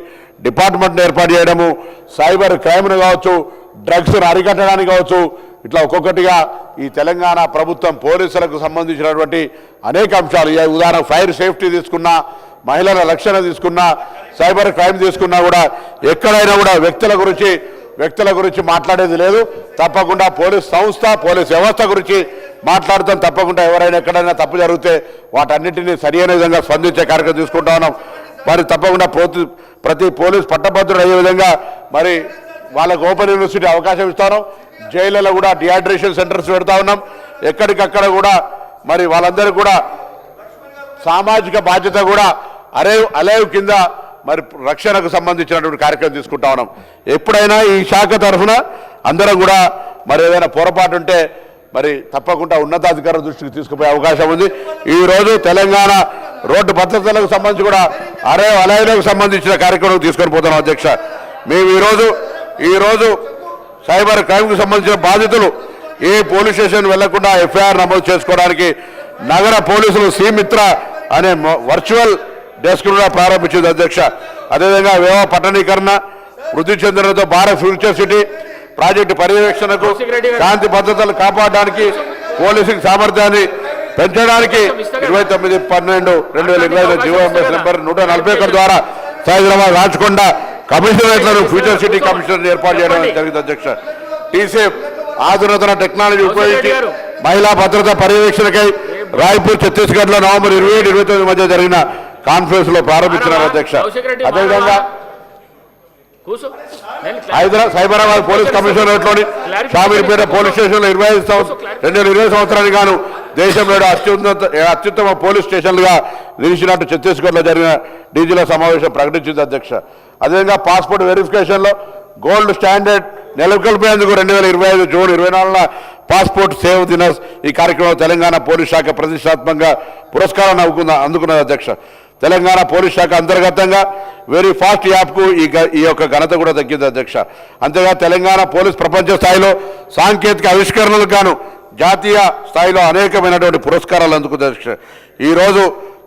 డిపార్ట్మెంట్ను ఏర్పాటు చేయడము, సైబర్ క్రైమ్ను కావచ్చు, డ్రగ్స్ను అరికట్టడానికి కావచ్చు, ఇట్లా ఒక్కొక్కటిగా ఈ తెలంగాణ ప్రభుత్వం పోలీసులకు సంబంధించినటువంటి అనేక అంశాలు, ఉదాహరణ ఫైర్ సేఫ్టీ తీసుకున్నా, మహిళల రక్షణ తీసుకున్నా, సైబర్ క్రైమ్ తీసుకున్నా కూడా ఎక్కడైనా కూడా వ్యక్తుల గురించి మాట్లాడేది లేదు. తప్పకుండా పోలీస్ సంస్థ, పోలీస్ వ్యవస్థ గురించి మాట్లాడతాం. తప్పకుండా ఎవరైనా ఎక్కడైనా తప్పు జరిగితే వాటన్నిటినీ సరైన విధంగా స్పందించే కార్యక్రమం తీసుకుంటా ఉన్నాం. మరి తప్పకుండా ప్రతి పోలీస్ పట్టభద్రుడు అయ్యే విధంగా మరి వాళ్ళకు ఓపెన్ యూనివర్సిటీ అవకాశం ఇస్తాను. జైళ్ళలో కూడా డిహైడ్రేషన్ సెంటర్స్ పెడతా ఉన్నాం. ఎక్కడికక్కడ కూడా మరి వాళ్ళందరూ కూడా సామాజిక బాధ్యత కూడా అలైవ్ కింద మరి రక్షణకు సంబంధించినటువంటి కార్యక్రమం తీసుకుంటా ఉన్నాం. ఎప్పుడైనా ఈ శాఖ తరఫున అందరం కూడా మరి ఏదైనా పొరపాటు ఉంటే మరి తప్పకుండా ఉన్నతాధికారుల దృష్టికి తీసుకుపోయే అవకాశం ఉంది. ఈరోజు తెలంగాణ రోడ్డు భద్రతలకు సంబంధించి కూడా అలైవ్లకు సంబంధించిన కార్యక్రమం తీసుకొని పోతున్నాం అధ్యక్ష. మేము ఈరోజు సైబర్ క్రైమ్కి సంబంధించిన బాధితులు ఏ పోలీస్ స్టేషన్ వెళ్లకుండా ఎఫ్ఐఆర్ నమోదు చేసుకోవడానికి నగర పోలీసులు సి-మిత్ర అనే వర్చువల్ డెస్క్ కూడా ప్రారంభించింది అధ్యక్ష. అదేవిధంగా వ్యవ పట్టణీకరణ, వృద్ధి చెందడంతో భారత్ ఫ్యూచర్ సిటీ ప్రాజెక్టు పర్యవేక్షణకు, శాంతి భద్రతలు కాపాడడానికి, పోలీసింగ్ సామర్థ్యాన్ని పెంచడానికి 29/12/2025 జీవోఎంఎస్ నెంబర్ 141 ద్వారా హైదరాబాద్ రాచకొండ కమిషనరేట్లను ఫ్యూచర్ సిటీ కమిషనర్ ఏర్పాటు చేయడం జరిగింది అధ్యక్ష. టీసేఫ్ ఆధునిక టెక్నాలజీ ఉపయోగించి మహిళా భద్రత పర్యవేక్షణకై రాయ్పూర్ ఛత్తీస్గఢ్ లో నవంబర్ 27-29 మధ్య జరిగిన కాన్ఫరెన్స్ లో ప్రారంభించినారు అధ్యక్ష. అదేవిధంగా సైబరాబాద్ పోలీస్ కమిషనరేట్లోని షామీర్పేట పోలీస్ స్టేషన్ లో 2020 సంవత్సరానికి గాను దేశంలో అత్యుత్తమ పోలీస్ స్టేషన్లుగా నిలిచినట్టు ఛత్తీస్గఢ్ లో జరిగిన డీజీల సమావేశం ప్రకటించింది అధ్యక్ష. అదేవిధంగా పాస్పోర్ట్ వెరిఫికేషన్ లో గోల్డ్ స్టాండర్డ్ నెలకొల్పేందుకు 2025 జూన్ 24న పాస్పోర్ట్ సేవ్ దినస్ ఈ కార్యక్రమంలో తెలంగాణ పోలీస్ శాఖ ప్రతిష్టాత్మకంగా పురస్కారాన్ని అందుకున్నది అధ్యక్ష. తెలంగాణ పోలీస్ శాఖ అంతర్గతంగా వెరీ ఫాస్ట్ యాప్కు ఈ యొక్క ఘనత కూడా దక్కింది అధ్యక్ష. అంతేగా తెలంగాణ పోలీస్ ప్రపంచ స్థాయిలో సాంకేతిక ఆవిష్కరణలకు గాను జాతీయ స్థాయిలో అనేకమైనటువంటి పురస్కారాలు అందుకుంది అధ్యక్ష. ఈరోజు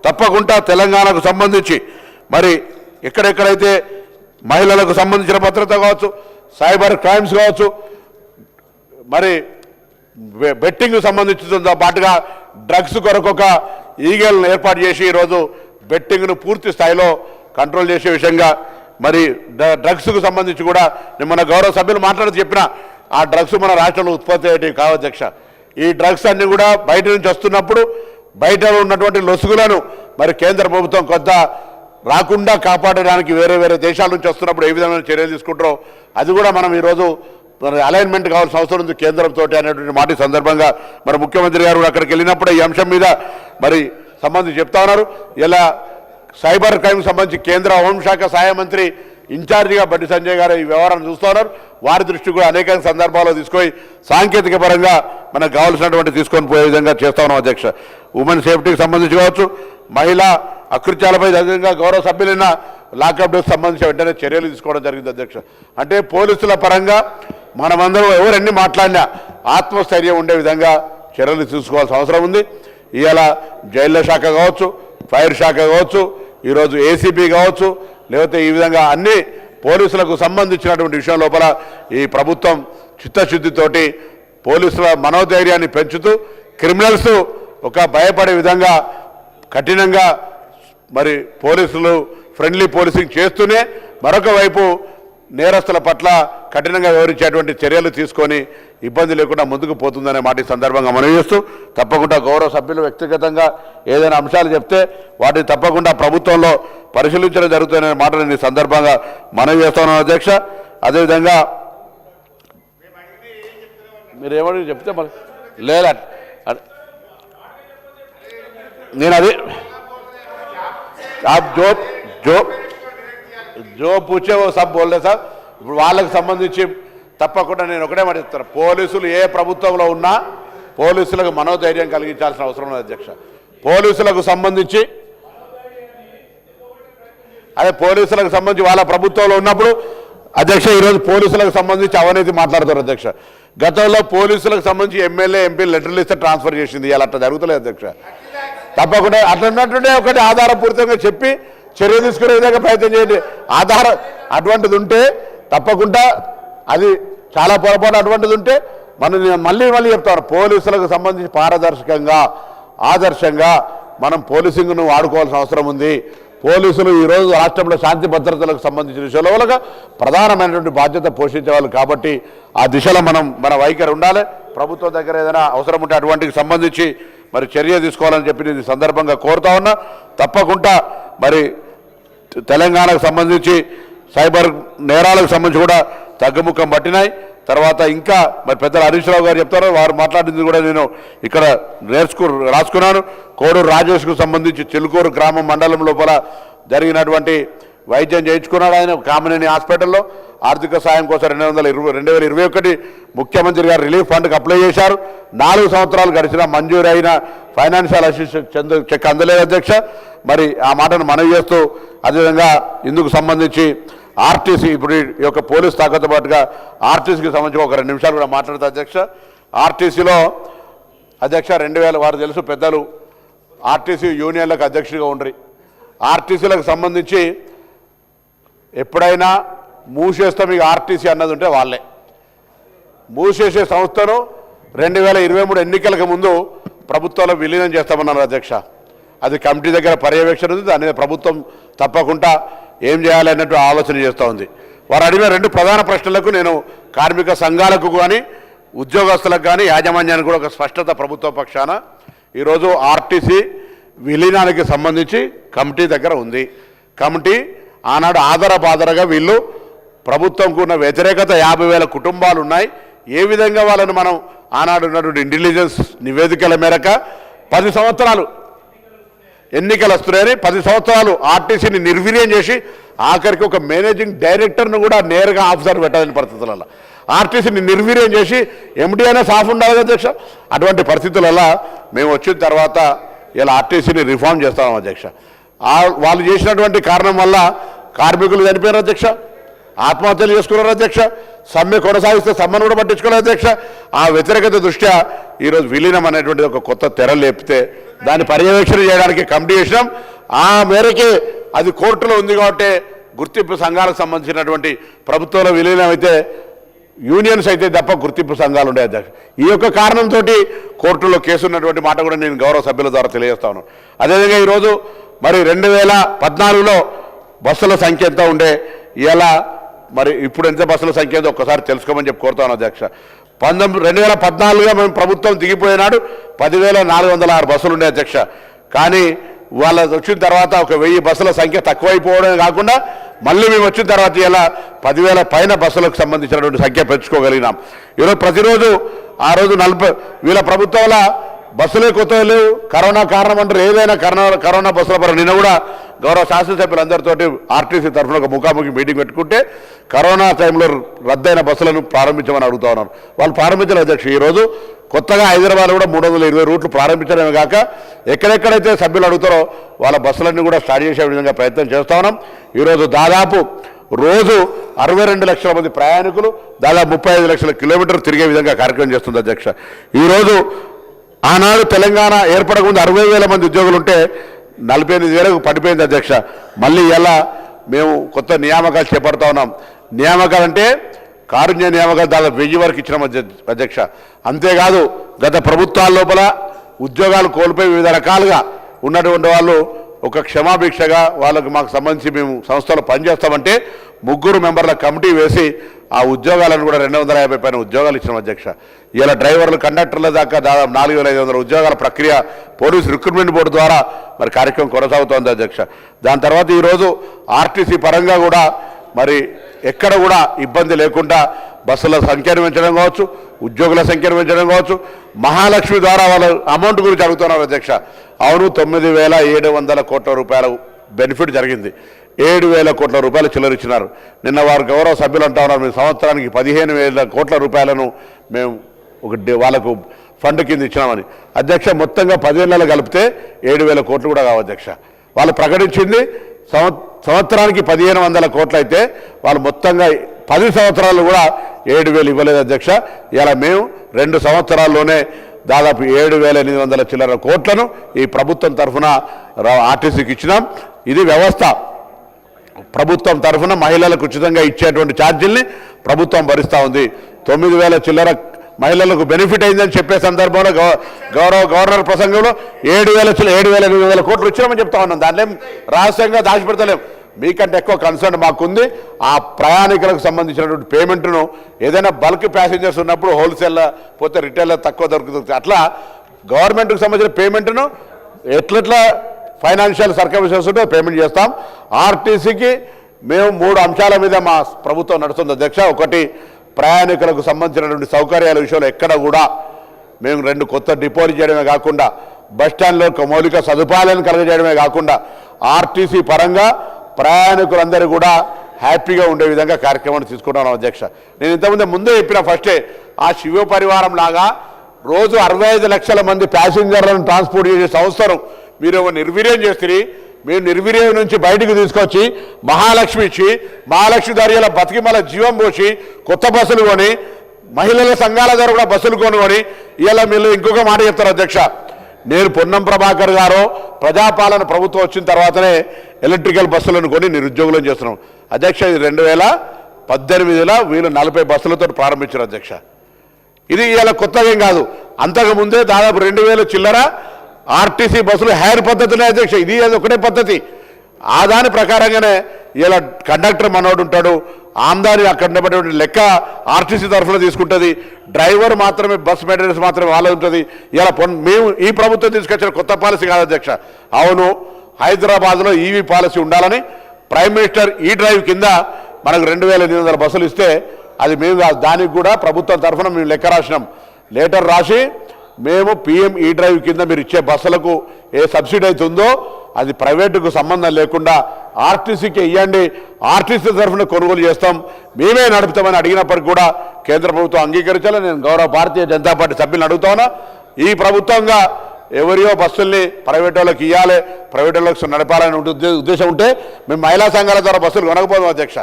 తప్పకుండా తెలంగాణకు సంబంధించి మరి ఎక్కడెక్కడైతే మహిళలకు సంబంధించిన భద్రత కావచ్చు, సైబర్ క్రైమ్స్ కావచ్చు, మరి బెట్టింగ్ సంబంధించిన పాటుగా డ్రగ్స్ కొరకు ఒక ఈగల్ని ఏర్పాటు చేసి ఈరోజు బెట్టింగ్ను పూర్తి స్థాయిలో కంట్రోల్ చేసే విషయంగా మరి డ్రగ్స్కు సంబంధించి కూడా మన గౌరవ సభ్యులు మాట్లాడుతూ చెప్పిన ఆ డ్రగ్స్ మన రాష్ట్రంలో ఉత్పత్తి అయ్యేటివి కావు అధ్యక్ష. ఈ డ్రగ్స్ అన్నీ కూడా బయట నుంచి వస్తున్నప్పుడు బయట ఉన్నటువంటి లొసుగులను మరి కేంద్ర ప్రభుత్వం కొంత రాకుండా కాపాడడానికి వేరే దేశాల నుంచి వస్తున్నప్పుడు ఏ విధమైన చర్యలు తీసుకుంటారో అది కూడా మనం ఈరోజు అలైన్మెంట్ కావాల్సిన అవసరం ఉంది కేంద్రంతో అనేటువంటి మాట సందర్భంగా మరి ముఖ్యమంత్రి గారు అక్కడికి వెళ్ళినప్పుడు ఈ అంశం మీద మరి సంబంధించి చెప్తా ఉన్నారు. ఇలా సైబర్ క్రైమ్ సంబంధించి కేంద్ర హోంశాఖ సహాయ మంత్రి ఇన్ఛార్జిగా బండి సంజయ్ గారు ఈ వ్యవహారాన్ని చూస్తూ ఉన్నారు. వారి దృష్టి కూడా అనేక సందర్భాల్లో తీసుకొని సాంకేతిక పరంగా మనకు కావాల్సినటువంటి తీసుకొని పోయే విధంగా చేస్తా ఉన్నాం అధ్యక్ష. ఉమెన్ సేఫ్టీకి సంబంధించి కావచ్చు, మహిళా అకృత్యాలపై అదేవిధంగా గౌరవ సభ్యులైన లాకప్ డేస్ సంబంధించి వెంటనే చర్యలు తీసుకోవడం జరిగింది అధ్యక్ష. అంటే పోలీసుల పరంగా మనమందరం ఎవరన్నీ మాట్లాడినా ఆత్మస్థైర్యం ఉండే విధంగా చర్యలు తీసుకోవాల్సిన అవసరం ఉంది. ఇవాళ జైళ్ల శాఖ కావచ్చు, ఫైర్ శాఖ కావచ్చు, ఈరోజు ఏసీబీ కావచ్చు, లేకపోతే ఈ విధంగా అన్ని పోలీసులకు సంబంధించినటువంటి విషయం లోపల ఈ ప్రభుత్వం చిత్తశుద్ధితోటి పోలీసుల మనోధైర్యాన్ని పెంచుతూ క్రిమినల్స్ ఒక భయపడే విధంగా కఠినంగా మరి పోలీసులు ఫ్రెండ్లీ పోలీసింగ్ చేస్తూనే మరొక వైపు నేరస్తుల పట్ల కఠినంగా వివరించేటువంటి చర్యలు తీసుకొని ఇబ్బంది లేకుండా ముందుకు పోతుందనే మాట ఈ సందర్భంగా మనవి చేస్తూ తప్పకుండా గౌరవ సభ్యులు వ్యక్తిగతంగా ఏదైనా అంశాలు చెప్తే వాటిని తప్పకుండా ప్రభుత్వంలో పరిశీలించడం జరుగుతుందనే మాట నేను ఈ సందర్భంగా మనవి చేస్తున్నాను అధ్యక్ష. అదేవిధంగా మీరు ఏమని చెప్తే లేదా నేను అది आप जो पूछे वो सब बोल रहे साहब. ఇప్పుడు వాళ్ళకి సంబంధించి తప్పకుండా నేను ఒకటే మాట చెప్తాను, పోలీసులు ఏ ప్రభుత్వంలో ఉన్నా పోలీసులకు మనోధైర్యం కలిగించాల్సిన అవసరం ఉంది అధ్యక్ష. పోలీసులకు సంబంధించి వాళ్ళ ప్రభుత్వంలో ఉన్నప్పుడు అధ్యక్ష ఈరోజు పోలీసులకు సంబంధించి అవినీతి మాట్లాడతారు అధ్యక్ష. గతంలో పోలీసులకు సంబంధించి ఎమ్మెల్యే ఎంపీ లెటర్లు ఇస్తే ట్రాన్స్ఫర్ చేసింది, ఇలా అట్లా జరుగుతలేదు అధ్యక్ష. తప్పకుండా అట్లా ఉన్నట్టుండే ఒకటి ఆధారపూరితంగా చెప్పి చర్య తీసుకునే విధంగా ప్రయత్నం చేయండి. ఆధారం అటువంటిది ఉంటే తప్పకుండా అది చాలా పొరపాటు అటువంటిది ఉంటే మళ్ళీ చెప్తారు, పోలీసులకు సంబంధించి పారదర్శకంగా ఆదర్శంగా మనం పోలీసింగ్ను వాడుకోవాల్సిన అవసరం ఉంది. పోలీసులు ఈరోజు రాష్ట్రంలో శాంతి భద్రతలకు సంబంధించిన విషయంలో ప్రధానమైనటువంటి బాధ్యత పోషించేవాళ్ళు కాబట్టి ఆ దిశలో మన వైఖరి ఉండాలి. ప్రభుత్వం దగ్గర ఏదైనా అవసరం ఉంటే అటువంటికి సంబంధించి మరి చర్య తీసుకోవాలని చెప్పి నేను సందర్భంగా కోరుతా ఉన్నా. తప్పకుండా మరి తెలంగాణకు సంబంధించి సైబర్ నేరాలకు సంబంధించి కూడా తగ్గుముఖం పట్టినాయి. తర్వాత ఇంకా మరి పెద్దలు హరీష్ రావు గారు చెప్తారు, వారు మాట్లాడింది కూడా నేను ఇక్కడ రాసుకున్నాను. కోడూరు రాజేష్కు సంబంధించి చిలుకూరు గ్రామం మండలం లోపల జరిగినటువంటి వైద్యం చేయించుకున్నాడు ఆయన కామినేని హాస్పిటల్లో. ఆర్థిక సాయం కోసం 2021 ముఖ్యమంత్రి గారు రిలీఫ్ ఫండ్కి అప్లై చేశారు. 4 సంవత్సరాలు గడిచిన మంజూరు అయిన ఫైనాన్షియల్ అసిస్టెన్స్ చెక్ అందలేదు అధ్యక్ష. మరి ఆ మాటను మనవి చేస్తూ అదేవిధంగా ఇందుకు సంబంధించి ఆర్టీసీ ఇప్పుడు ఈ యొక్క పోలీస్ తాకతో పాటుగా ఆర్టీసీకి సంబంధించి ఒక 2 నిమిషాలు కూడా మాట్లాడతా అధ్యక్ష. ఆర్టీసీలో అధ్యక్ష 2000 వారు తెలుసు పెద్దలు ఆర్టీసీ యూనియన్లకు అధ్యక్షుడిగా ఉండ్రి. ఆర్టీసీలకు సంబంధించి ఎప్పుడైనా మూసేస్తాం ఇక ఆర్టీసీ అన్నది ఉంటే వాళ్ళే మూసేసే సంస్థను 2023 ఎన్నికలకు ముందు ప్రభుత్వంలో విలీనం చేస్తామన్నారు అధ్యక్ష. అది కమిటీ దగ్గర పర్యవేక్షణ ఉంది, దాని మీద ప్రభుత్వం తప్పకుండా ఏం చేయాలి అన్నట్టు ఆలోచన చేస్తూ ఉంది. వారు అడిగిన 2 ప్రధాన ప్రశ్నలకు నేను కార్మిక సంఘాలకు కానీ ఉద్యోగస్తులకు కానీ యాజమాన్యానికి కూడా ఒక స్పష్టత ప్రభుత్వ పక్షాన ఈరోజు ఆర్టీసీ విలీనానికి సంబంధించి కమిటీ దగ్గర ఉంది. కమిటీ ఆనాడు ఆధారబాధరగా వీళ్ళు ప్రభుత్వంకు ఉన్న వ్యతిరేకత 50,000 కుటుంబాలు ఉన్నాయి. ఏ విధంగా వాళ్ళని మనం ఆనాడు ఉన్నటువంటి ఇంటెలిజెన్స్ నివేదికల మేరకు 10 సంవత్సరాలు ఎన్నికలు వస్తున్నాయని 10 సంవత్సరాలు ఆర్టీసీని నిర్వీర్యం చేసి ఆఖరికి ఒక మేనేజింగ్ డైరెక్టర్ను కూడా నేరుగా ఆఫీసర్ పెట్టాలని పరిస్థితులలో ఆర్టీసీని నిర్వీర్యం చేసి ఎండీ అయినా సాఫ్ ఉండాలి అధ్యక్ష. అటువంటి పరిస్థితులలో మేము వచ్చిన తర్వాత ఇలా ఆర్టీసీని రిఫార్మ్ చేస్తాం అధ్యక్ష. వాళ్ళు చేసినటువంటి కారణం వల్ల కార్మికులు చనిపోయారు అధ్యక్ష, ఆత్మహత్యలు చేసుకున్నారు అధ్యక్ష, సమ్మె కొనసాగిస్తే సమ్మెను కూడా పట్టించుకోలేదు అధ్యక్ష. ఆ వ్యతిరేకత దృష్ట్యా ఈరోజు విలీనం అనేటువంటిది ఒక కొత్త తెర లేపితే దాన్ని పర్యవేక్షణ చేయడానికి కమిటీ చేసినాం. ఆ మేరకే అది కోర్టులో ఉంది కాబట్టి గుర్తింపు సంఘాలకు సంబంధించినటువంటి ప్రభుత్వంలో విలీనం అయితే యూనియన్స్ అయితే తప్ప గుర్తింపు సంఘాలు ఉండే అధ్యక్ష. ఈ యొక్క కారణంతో కోర్టులో కేసు ఉన్నటువంటి మాట కూడా నేను గౌరవ సభ్యుల ద్వారా తెలియజేస్తాను. అదేవిధంగా ఈరోజు మరి 2014లో బస్సుల సంఖ్య ఎంత ఉండే, ఇలా మరి ఇప్పుడు ఎంత బస్సుల సంఖ్య ఉందో ఒక్కసారి తెలుసుకోమని చెప్పి కోరుతాను అధ్యక్ష. 2014లో మేము ప్రభుత్వం దిగిపోయినాడు 10,406 బస్సులు ఉండే అధ్యక్ష. కానీ వాళ్ళ వచ్చిన తర్వాత ఒక 1000 బస్సుల సంఖ్య తక్కువైపోవడమే కాకుండా మళ్ళీ మేము వచ్చిన తర్వాత ఇలా 10,000 పైన బస్సులకు సంబంధించినటువంటి సంఖ్య పెంచుకోగలిగినాం. ఈరోజు ప్రతిరోజు ఆ రోజు 40 వీళ్ళ ప్రభుత్వంలో బస్సులే కొత్తగా లేవు, కరోనా కారణం అంటారు. ఏదైనా కరోనా బస్సుల పరంగా నిన్న కూడా గౌరవ శాసనసభ్యులందరితోటి ఆర్టీసీ తరఫున ఒక ముఖాముఖి మీటింగ్ పెట్టుకుంటే కరోనా టైంలో రద్దయిన బస్సులను ప్రారంభించమని అడుగుతా ఉన్నారు. వాళ్ళు ప్రారంభించారు అధ్యక్ష. ఈరోజు కొత్తగా హైదరాబాద్ కూడా 320 రూట్లు ప్రారంభించడమే కాక ఎక్కడెక్కడైతే సభ్యులు అడుగుతారో వాళ్ళ బస్సులన్నీ కూడా స్టార్ట్ చేసే విధంగా ప్రయత్నం చేస్తా ఉన్నాం. ఈరోజు దాదాపు రోజు 62 లక్షల మంది ప్రయాణికులు దాదాపు 35 లక్షల కిలోమీటర్లు తిరిగే విధంగా కార్యక్రమం చేస్తుంది అధ్యక్ష. ఈరోజు ఆనాడు తెలంగాణ ఏర్పడకుండా 60,000 మంది ఉద్యోగులు ఉంటే 48,000కు పడిపోయింది అధ్యక్ష. మళ్ళీ ఇలా మేము కొత్త నియామకాలు చేపడతా ఉన్నాం. నియామకాలు అంటే కారుణ్య నియామకాలు దాదాపు 1000 వరకు ఇచ్చినాం అధ్యక్ష. అంతేకాదు గత ప్రభుత్వాల లోపల ఉద్యోగాలు కోల్పోయి వివిధ రకాలుగా ఉన్నటువంటి వాళ్ళు ఒక క్షమాభిక్షగా వాళ్ళకు మాకు సంబంధించి మేము సంస్థలో పనిచేస్తామంటే 3 మెంబర్ల కమిటీ వేసి ఆ ఉద్యోగాలను కూడా 250 పైన ఉద్యోగాలు ఇచ్చినాం అధ్యక్ష. ఇలా డ్రైవర్లు కండక్టర్ల దాకా దాదాపు 4500 ఉద్యోగాల ప్రక్రియ పోలీస్ రిక్రూట్మెంట్ బోర్డు ద్వారా మరి కార్యక్రమం కొనసాగుతోంది అధ్యక్ష. దాని తర్వాత ఈరోజు ఆర్టీసీ పరంగా కూడా మరి ఎక్కడ కూడా ఇబ్బంది లేకుండా బస్సుల సంఖ్యను పెంచడం కావచ్చు, ఉద్యోగుల సంఖ్యను పెంచడం కావచ్చు. మహాలక్ష్మి ద్వారా వాళ్ళ అమౌంట్ గురించి అడుగుతున్నారు అధ్యక్ష. అవును, 9,700 కోట్ల రూపాయల బెనిఫిట్ జరిగింది. 7,000 కోట్ల రూపాయలు చిల్లరిచ్చినారు. నిన్న వారు గౌరవ సభ్యులు అంటా ఉన్నారు, మేము సంవత్సరానికి 15,000 కోట్ల రూపాయలను మేము వాళ్ళకు ఫండ్ కింద ఇచ్చినామని. అధ్యక్ష, మొత్తంగా 10 ఏళ్ళలో కలిపితే 7,000 కోట్లు కూడా కావు అధ్యక్ష. వాళ్ళు ప్రకటించింది సంవత్సరానికి 1,500 కోట్లు అయితే వాళ్ళు మొత్తంగా 10 సంవత్సరాలు కూడా 7,000 ఇవ్వలేదు అధ్యక్ష. ఇలా మేము 2 సంవత్సరాల్లోనే దాదాపు 7,800 చిల్లర కోట్లను ఈ ప్రభుత్వం తరఫున ఆర్టీసీకి ఇచ్చినాం. ఇది వ్యవస్థ. ప్రభుత్వం తరఫున మహిళలకు ఉచితంగా ఇచ్చేటువంటి ఛార్జీల్ని ప్రభుత్వం భరిస్తూ ఉంది. 9,000 చిల్లర మహిళలకు బెనిఫిట్ అయిందని చెప్పే సందర్భంలో గవర్నర్ ప్రసంగంలో 7,800 కోట్లు ఇచ్చినామని చెప్తా ఉన్నాం. దాంట్లో రహస్యంగా దాచిపెడతలేం. మీకంటే ఎక్కువ కన్సర్న్ మాకుంది. ఆ ప్రయాణికులకు సంబంధించినటువంటి పేమెంట్ను ఏదైనా బల్క్ ప్యాసింజర్స్ ఉన్నప్పుడు హోల్సేల్ పోతే రిటైల్లో తక్కువ దొరుకుతుంది. అట్లా గవర్నమెంట్కి సంబంధించిన పేమెంట్ను ఎట్లెట్లా ఫైనాన్షియల్ సర్కమ్స్టెన్సెస్ ఉంటే పేమెంట్ చేస్తాం. ఆర్టీసీకి మేము 3 అంశాల మీద మా ప్రభుత్వం నడుస్తుంది అధ్యక్ష. ఒకటి, ప్రయాణికులకు సంబంధించినటువంటి సౌకర్యాల విషయంలో ఎక్కడ కూడా మేము 2 కొత్త డిపోలు చేయడమే కాకుండా బస్టాండ్లో మౌలిక సదుపాయాలను కలగజేయడమే కాకుండా ఆర్టీసీ పరంగా ప్రయాణికులందరూ కూడా హ్యాపీగా ఉండే విధంగా కార్యక్రమాన్ని తీసుకుంటున్నాం అధ్యక్ష. నేను ఇంతకుముందే ముందే చెప్పిన ఫస్టే, ఆ శివ పరివారం లాగా రోజు 65 లక్షల మంది ప్యాసింజర్లను ట్రాన్స్పోర్ట్ చేసే సంస్థను మీరు నిర్వీర్యం చేస్తే మేము నిర్వీర్యం నుంచి బయటకు తీసుకొచ్చి మహాలక్ష్మి ఇచ్చి మహాలక్ష్మి దారిలో బతికి మళ్ళీ జీవం పోసి కొత్త బస్సులు కొని మహిళల సంఘాల ద్వారా కూడా బస్సులు కొనుక్కొని ఇలా మీరు ఇంకొక మాట చెప్తారు అధ్యక్ష. నేను పొన్నం ప్రభాకర్ గారు ప్రజాపాలన ప్రభుత్వం వచ్చిన తర్వాతనే ఎలక్ట్రికల్ బస్సులను కొని నిరుద్యోగులను చేస్తున్నాం అధ్యక్ష. ఇది 2018లో వీళ్ళు 40 బస్సులతో ప్రారంభించారు అధ్యక్ష. ఇది ఇలా కొత్తగా ఏం కాదు. అంతకుముందే దాదాపు 2,000 చిల్లర ఆర్టీసీ బస్సులు హైర్ పద్ధతినే అధ్యక్ష. ఇది ఒకటే పద్ధతి. ఆ దాని ప్రకారంగానే ఇలా కండక్టర్ మనోడు ఉంటాడు, ఆమ్దాని అక్కడ ఉండబడే లెక్క ఆర్టీసీ తరఫున తీసుకుంటుంది, డ్రైవర్ మాత్రమే బస్ మెయింటెనెన్స్ మాత్రమే వాళ్ళ ఉంటుంది. ఇలా మేము ఈ ప్రభుత్వం తీసుకొచ్చిన కొత్త పాలసీ కాదు అధ్యక్ష. అవును, హైదరాబాద్లో ఈవీ పాలసీ ఉండాలని ప్రైమ్ మినిస్టర్ ఈ డ్రైవ్ కింద మనకు 2,800 బస్సులు ఇస్తే అది మేము దానికి కూడా ప్రభుత్వం తరఫున మేము లెక్క రాసినాం. లెటర్ రాసి మేము PM ఈ డ్రైవ్ కింద మీరు ఇచ్చే బస్సులకు ఏ సబ్సిడీ అవుతుందో అది ప్రైవేటుకు సంబంధం లేకుండా ఆర్టీసీకి ఇవ్వండి, ఆర్టీసీ తరఫున కొనుగోలు చేస్తాం, మేమే నడుపుతామని అడిగినప్పటికీ కూడా కేంద్ర ప్రభుత్వం అంగీకరించాలి. నేను గౌరవ భారతీయ జనతా పార్టీ సభ్యులను అడుగుతాను, ఈ ప్రభుత్వంగా ఎవరియో బస్సుల్ని ప్రైవేట్ వాళ్ళకి ఇవ్వాలి, ప్రైవేట్ వాళ్ళకి నడపాలని ఉద్దేశం ఉంటే మేము మహిళా సంఘాల ద్వారా బస్సులు కొనకపోదాం అధ్యక్ష.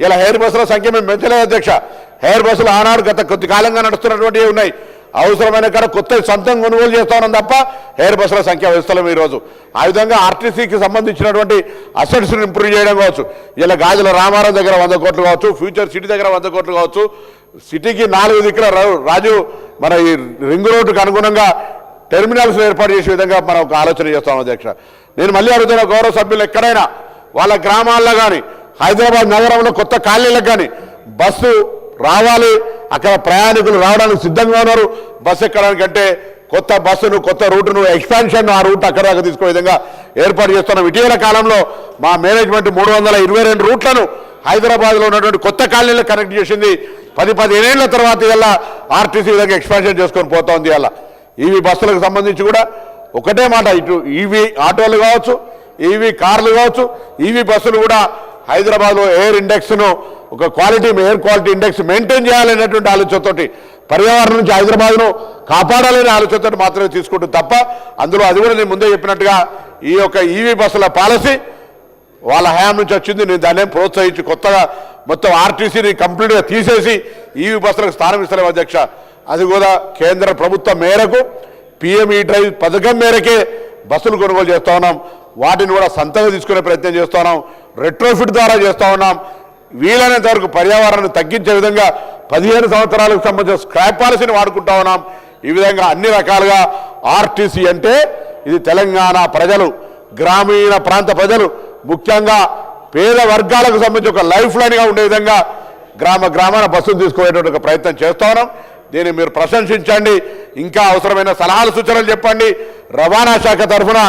ఇలా హెయిర్ బస్సుల సంఖ్య మేము పెంచలేదు అధ్యక్ష. హెయిర్ బస్సులు ఆనాడు గత కొద్ది కాలంగా నడుస్తున్నటువంటివి ఉన్నాయి. అవసరమైన కాడ కొత్త సొంతం కొనుగోలు చేస్తా ఉన్నాం తప్ప హెయిర్ బస్సుల సంఖ్య వేస్తలేము ఈరోజు. ఆ విధంగా ఆర్టీసీకి సంబంధించినటువంటి అసెట్స్ని ఇంప్రూవ్ చేయడం కావచ్చు, ఇలా గాజుల రామారావు దగ్గర 100 కోట్లు కావచ్చు, ఫ్యూచర్ సిటీ దగ్గర 100 కోట్లు కావచ్చు, సిటీకి 4 దిక్కుల రాజు మన ఈ రింగ్ రోడ్డుకు అనుగుణంగా టెర్మినల్స్ ఏర్పాటు చేసే విధంగా మనం ఒక ఆలోచన చేస్తాం అధ్యక్ష. నేను మళ్ళీ అడుగుతున్న గౌరవ సభ్యులు, ఎక్కడైనా వాళ్ళ గ్రామాల్లో కానీ హైదరాబాద్ నగరంలో కొత్త కాలనీలకు కానీ బస్సు రావాలి, అక్కడ ప్రయాణికులు రావడానికి సిద్ధంగా ఉన్నారు. బస్సు ఎక్కడానికంటే కొత్త బస్సును కొత్త రూటును ఎక్స్పాన్షన్ ఆ రూట్ అక్కడ దాకా తీసుకునే విధంగా ఏర్పాటు చేస్తున్నాం. ఇటీవల కాలంలో మా మేనేజ్మెంట్ 322 రూట్లను హైదరాబాద్లో ఉన్నటువంటి కొత్త కాలనీలకు కనెక్ట్ చేసింది. 10-15 ఏళ్ల తర్వాత ఇలా ఆర్టీసీ విధంగా ఎక్స్పాన్షన్ చేసుకొని పోతోంది. ఇలా ఈవీ బస్సులకు సంబంధించి కూడా ఒకటే మాట, ఇటు ఈవీ ఆటోలు కావచ్చు, ఈవీ కార్లు కావచ్చు, ఈవీ బస్సులు కూడా హైదరాబాద్లో ఎయిర్ ఇండెక్స్ను ఒక ఎయిర్ క్వాలిటీ ఇండెక్స్ మెయింటైన్ చేయాలనేటువంటి ఆలోచనతోటి, పర్యావరణం నుంచి హైదరాబాద్ను కాపాడాలనే ఆలోచనతో మాత్రమే తీసుకుంటుంది తప్ప అందులో అది కూడా నేను ముందే చెప్పినట్టుగా ఈ యొక్క ఈవీ బస్సుల పాలసీ వాళ్ళ హయాం నుంచి వచ్చింది. నేను దాన్ని ప్రోత్సహించి కొత్తగా మొత్తం ఆర్టీసీని కంప్లీట్గా తీసేసి ఈవీ బస్సులకు స్థానం ఇస్తలేము అధ్యక్ష. అది కూడా కేంద్ర ప్రభుత్వం మేరకు PM ఈ డ్రైవ్ పథకం మేరకే బస్సులు కొనుగోలు చేస్తూ ఉన్నాం. వాటిని కూడా సొంతంగా తీసుకునే ప్రయత్నం చేస్తూ ఉన్నాం. రెట్రోఫిట్ ద్వారా చేస్తూ ఉన్నాం. వీలైనంత వరకు పర్యావరణాన్ని తగ్గించే విధంగా 15 సంవత్సరాలకు సంబంధించిన స్క్రాప్ పాలసీని వాడుకుంటా ఉన్నాం. ఈ విధంగా అన్ని రకాలుగా ఆర్టీసీ అంటే ఇది తెలంగాణ ప్రజలు, గ్రామీణ ప్రాంత ప్రజలు, ముఖ్యంగా పేద వర్గాలకు సంబంధించి ఒక లైఫ్ లైన్గా ఉండే విధంగా గ్రామాన బస్సులు తీసుకునేటువంటి ఒక ప్రయత్నం చేస్తా ఉన్నాం. దీన్ని మీరు ప్రశంసించండి, ఇంకా అవసరమైన సలహాలు సూచనలు చెప్పండి. రవాణా శాఖ తరఫున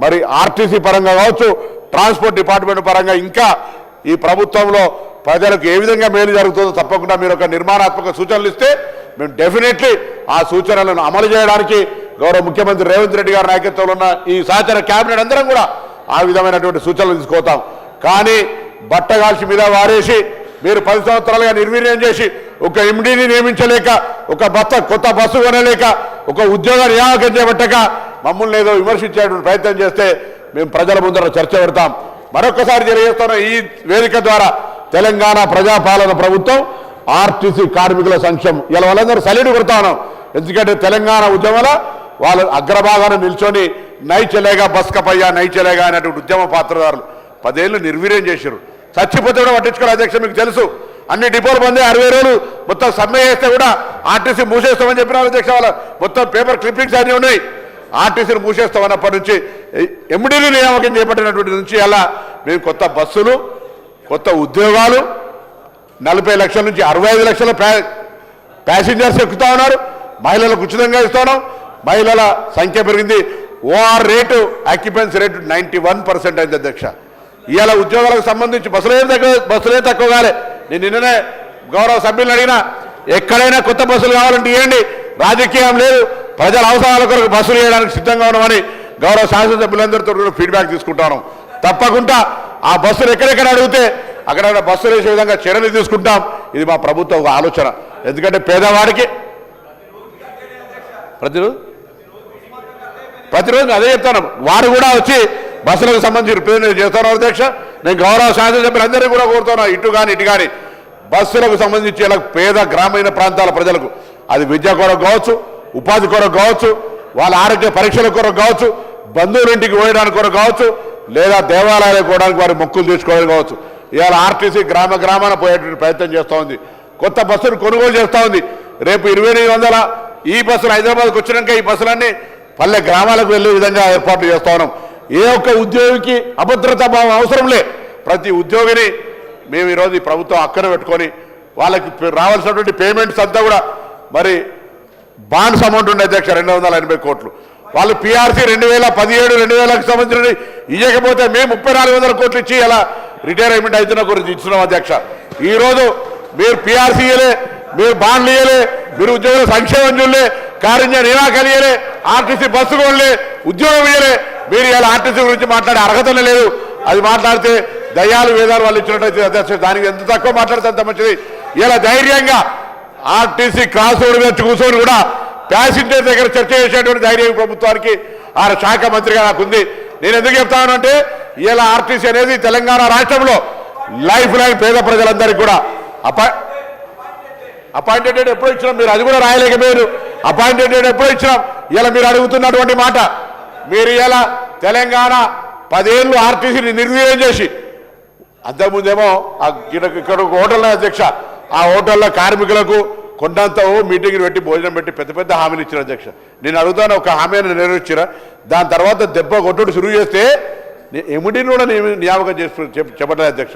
మరి ఆర్టీసీ పరంగా కావచ్చు, ట్రాన్స్పోర్ట్ డిపార్ట్మెంట్ పరంగా ఇంకా ఈ ప్రభుత్వంలో ప్రజలకు ఏ విధంగా మేలు జరుగుతుందో తప్పకుండా మీరు ఒక నిర్మాణాత్మక సూచనలు ఇస్తే మేము డెఫినెట్లీ ఆ సూచనలను అమలు చేయడానికి గౌరవ ముఖ్యమంత్రి రేవంత్ రెడ్డి గారి నాయకత్వంలో ఉన్న ఈ సహచర కేబినెట్ అందరం కూడా ఆ విధమైనటువంటి సూచనలు తీసుకుపోతాం. కానీ బట్టగాల్చి మీద వారేసి మీరు 10 సంవత్సరాలుగా నిర్వీర్యం చేసి ఒక ఎండీని నియమించలేక, ఒక కొత్త బస్సు కొనలేక, ఒక ఉద్యోగ నియామకం చేపట్టక మమ్మల్ని ఏదో విమర్శించేటువంటి ప్రయత్నం చేస్తే మేము ప్రజల ముందర చర్చ పెడతాం. మరొకసారి తెలియజేస్తున్న ఈ వేదిక ద్వారా తెలంగాణ ప్రజాపాలన ప్రభుత్వం ఆర్టీసీ కార్మికుల సంక్షేమం ఇలా వాళ్ళందరూ సలీడు కొడతా ఉన్నాం. ఎందుకంటే తెలంగాణ ఉద్యమంలో వాళ్ళు అగ్రభాగాన్ని నిల్చొని నై చెలేగా బస్కపయ్యా నై చెలేగా అనేటువంటి ఉద్యమ పాత్రదారులు 10 ఏళ్ళు నిర్వీర్యం చేశారు. చచ్చిపోతే కూడా పట్టించుకోవాలి అధ్యక్ష, మీకు తెలుసు. అన్ని డిపోలు బందే, 60 రోజులు మొత్తం సమ్మె చేస్తే కూడా ఆర్టీసీ మూసేస్తామని చెప్పినారు అధ్యక్ష. వాళ్ళ మొత్తం పేపర్ క్లిప్పింగ్స్ అన్నీ ఉన్నాయి. ఆర్టీసీని మూసేస్తామన్నప్పటి నుంచి ఎండీని నియామకం చేపట్టినటువంటి నుంచి అలా మేము కొత్త బస్సులు, కొత్త ఉద్యోగాలు, 40 లక్షల నుంచి 65 లక్షల ప్యాసింజర్స్ ఎక్కుతా ఉన్నారు. మహిళలకు ఉచితంగా ఇస్తున్నాం. మహిళల సంఖ్య పెరిగింది. ఓఆర్ రేటు, ఆక్యుపెన్సీ రేటు 91% అయింది అధ్యక్ష. ఇవాళ ఉద్యోగాలకు సంబంధించి బస్సులే తక్కువ కాలే. నేను నిన్ననే గౌరవ సభ్యులను అడిగినా, ఎక్కడైనా కొత్త బస్సులు కావాలంటే ఇవ్వండి, రాజకీయం లేదు, ప్రజల అవసరాల కొరకు బస్సులు వేయడానికి సిద్ధంగా ఉన్నామని గౌరవ శాసనసభ్యులందరితో ఫీడ్బ్యాక్ తీసుకుంటాను. తప్పకుండా ఆ బస్సులు ఎక్కడెక్కడ అడిగితే అక్కడ బస్సులు వేసే విధంగా చర్యలు తీసుకుంటాం. ఇది మా ప్రభుత్వ ఒక ఆలోచన. ఎందుకంటే పేదవాడికి ప్రతిరోజు అదే చెప్తాను. వారు కూడా వచ్చి బస్సులకు సంబంధించి రిప్రజెంటేషన్ చేస్తాను అధ్యక్ష. నేను గౌరవ శాసనసభ్యులందరినీ కూడా కోరుతున్నా, ఇటు కానీ బస్సులకు సంబంధించి ఇలా పేద గ్రామీణ ప్రాంతాల ప్రజలకు అది విద్య కొరకు కావచ్చు, ఉపాధి కొరకు కావచ్చు, వాళ్ళ ఆరోగ్య పరీక్షల కొరకు కావచ్చు, బంధువులింటికి పోయడానికి కొరకు కావచ్చు, లేదా దేవాలయాలకు పోవడానికి వారి మొక్కులు తీసుకోవడానికి కావచ్చు. ఇవాళ ఆర్టీసీ గ్రామాన పోయేటువంటి ప్రయత్నం చేస్తూ ఉంది. కొత్త బస్సులు కొనుగోలు చేస్తూ ఉంది. రేపు 2800 ఈ బస్సులు హైదరాబాద్కి వచ్చినాక ఈ బస్సులన్నీ పల్లె గ్రామాలకు వెళ్ళే విధంగా ఏర్పాట్లు చేస్తూ ఉన్నాం. ఏ ఒక్క ఉద్యోగికి అభద్రతా భావం అవసరం లే. ప్రతి ఉద్యోగిని మేము ఈరోజు ఈ ప్రభుత్వం అక్కన పెట్టుకొని వాళ్ళకి రావాల్సినటువంటి పేమెంట్స్ అంతా కూడా మరి బాండ్స్ అమౌంట్ ఉండే అధ్యక్ష 280 కోట్లు. వాళ్ళు పీఆర్సీ 2017-2000కి సంబంధించిన ఇవ్వకపోతే మేము 3400 కోట్లు ఇచ్చి అలా రిటైర్మెంట్ అవుతున్న గురించి ఇచ్చినాం అధ్యక్ష. ఈరోజు మీరు పీఆర్సీ ఇయ్యలే, మీరు బాండ్లు ఇయ్యలే, మీరు ఉద్యోగుల సంక్షేమం చూడలే, కారుణ్య నిరాకరణ ఇయ్యలే, ఆర్టీసీ బస్సు కొనలే, ఉద్యోగం ఇయ్యలే. మీరు ఇలా ఆర్టీసీ గురించి మాట్లాడే అర్హతనే లేదు. అది మాట్లాడితే దయ్యాలు వేదాలు వాళ్ళు ఇచ్చినట్టయితే అధ్యక్ష, దానికి ఎంత తక్కువ మాట్లాడితే అంత మంచిది. ఇలా ధైర్యంగా ఆర్టీసీ క్రాస్ రోడ్ మీద కూర్చొని కూడా ప్యాసింజర్ దగ్గర చర్చ చేసేటువంటి ధైర్యం ప్రభుత్వానికి ఆ శాఖ మంత్రిగా నాకుంది. నేను ఎందుకు చెప్తానంటే ఇలా ఆర్టీసీ అనేది తెలంగాణ రాష్ట్రంలో లైఫ్ లైన్ పేద ప్రజలందరికీ కూడా అపాయింటెడ్ డేట్ ఎప్పుడు ఇచ్చినాం, మీరు అది కూడా రాయలేకపోయారు. అపాయింటెడ్ డేట్ ఎప్పుడు ఇచ్చినాం. ఇలా మీరు అడుగుతున్నటువంటి మాట, మీరు ఇలా తెలంగాణ 10 ఏళ్ళు ఆర్టీసీని నిర్వీర్యం చేసి, అంతకుముందేమో ఇక్కడ ఒక హోటల్ అధ్యక్ష, ఆ హోటల్లో కార్మికులకు కొండంత మీటింగ్లు పెట్టి భోజనం పెట్టి పెద్ద హామీలు ఇచ్చారు అధ్యక్ష. నేను అడుగుతాను, ఒక హామీని నెరవేర్చారా? దాని తర్వాత దెబ్బ కొట్టుడు శురువు చేస్తే ఎముడిని కూడా నియామకం చేసి చెప్పట్లేదు అధ్యక్ష.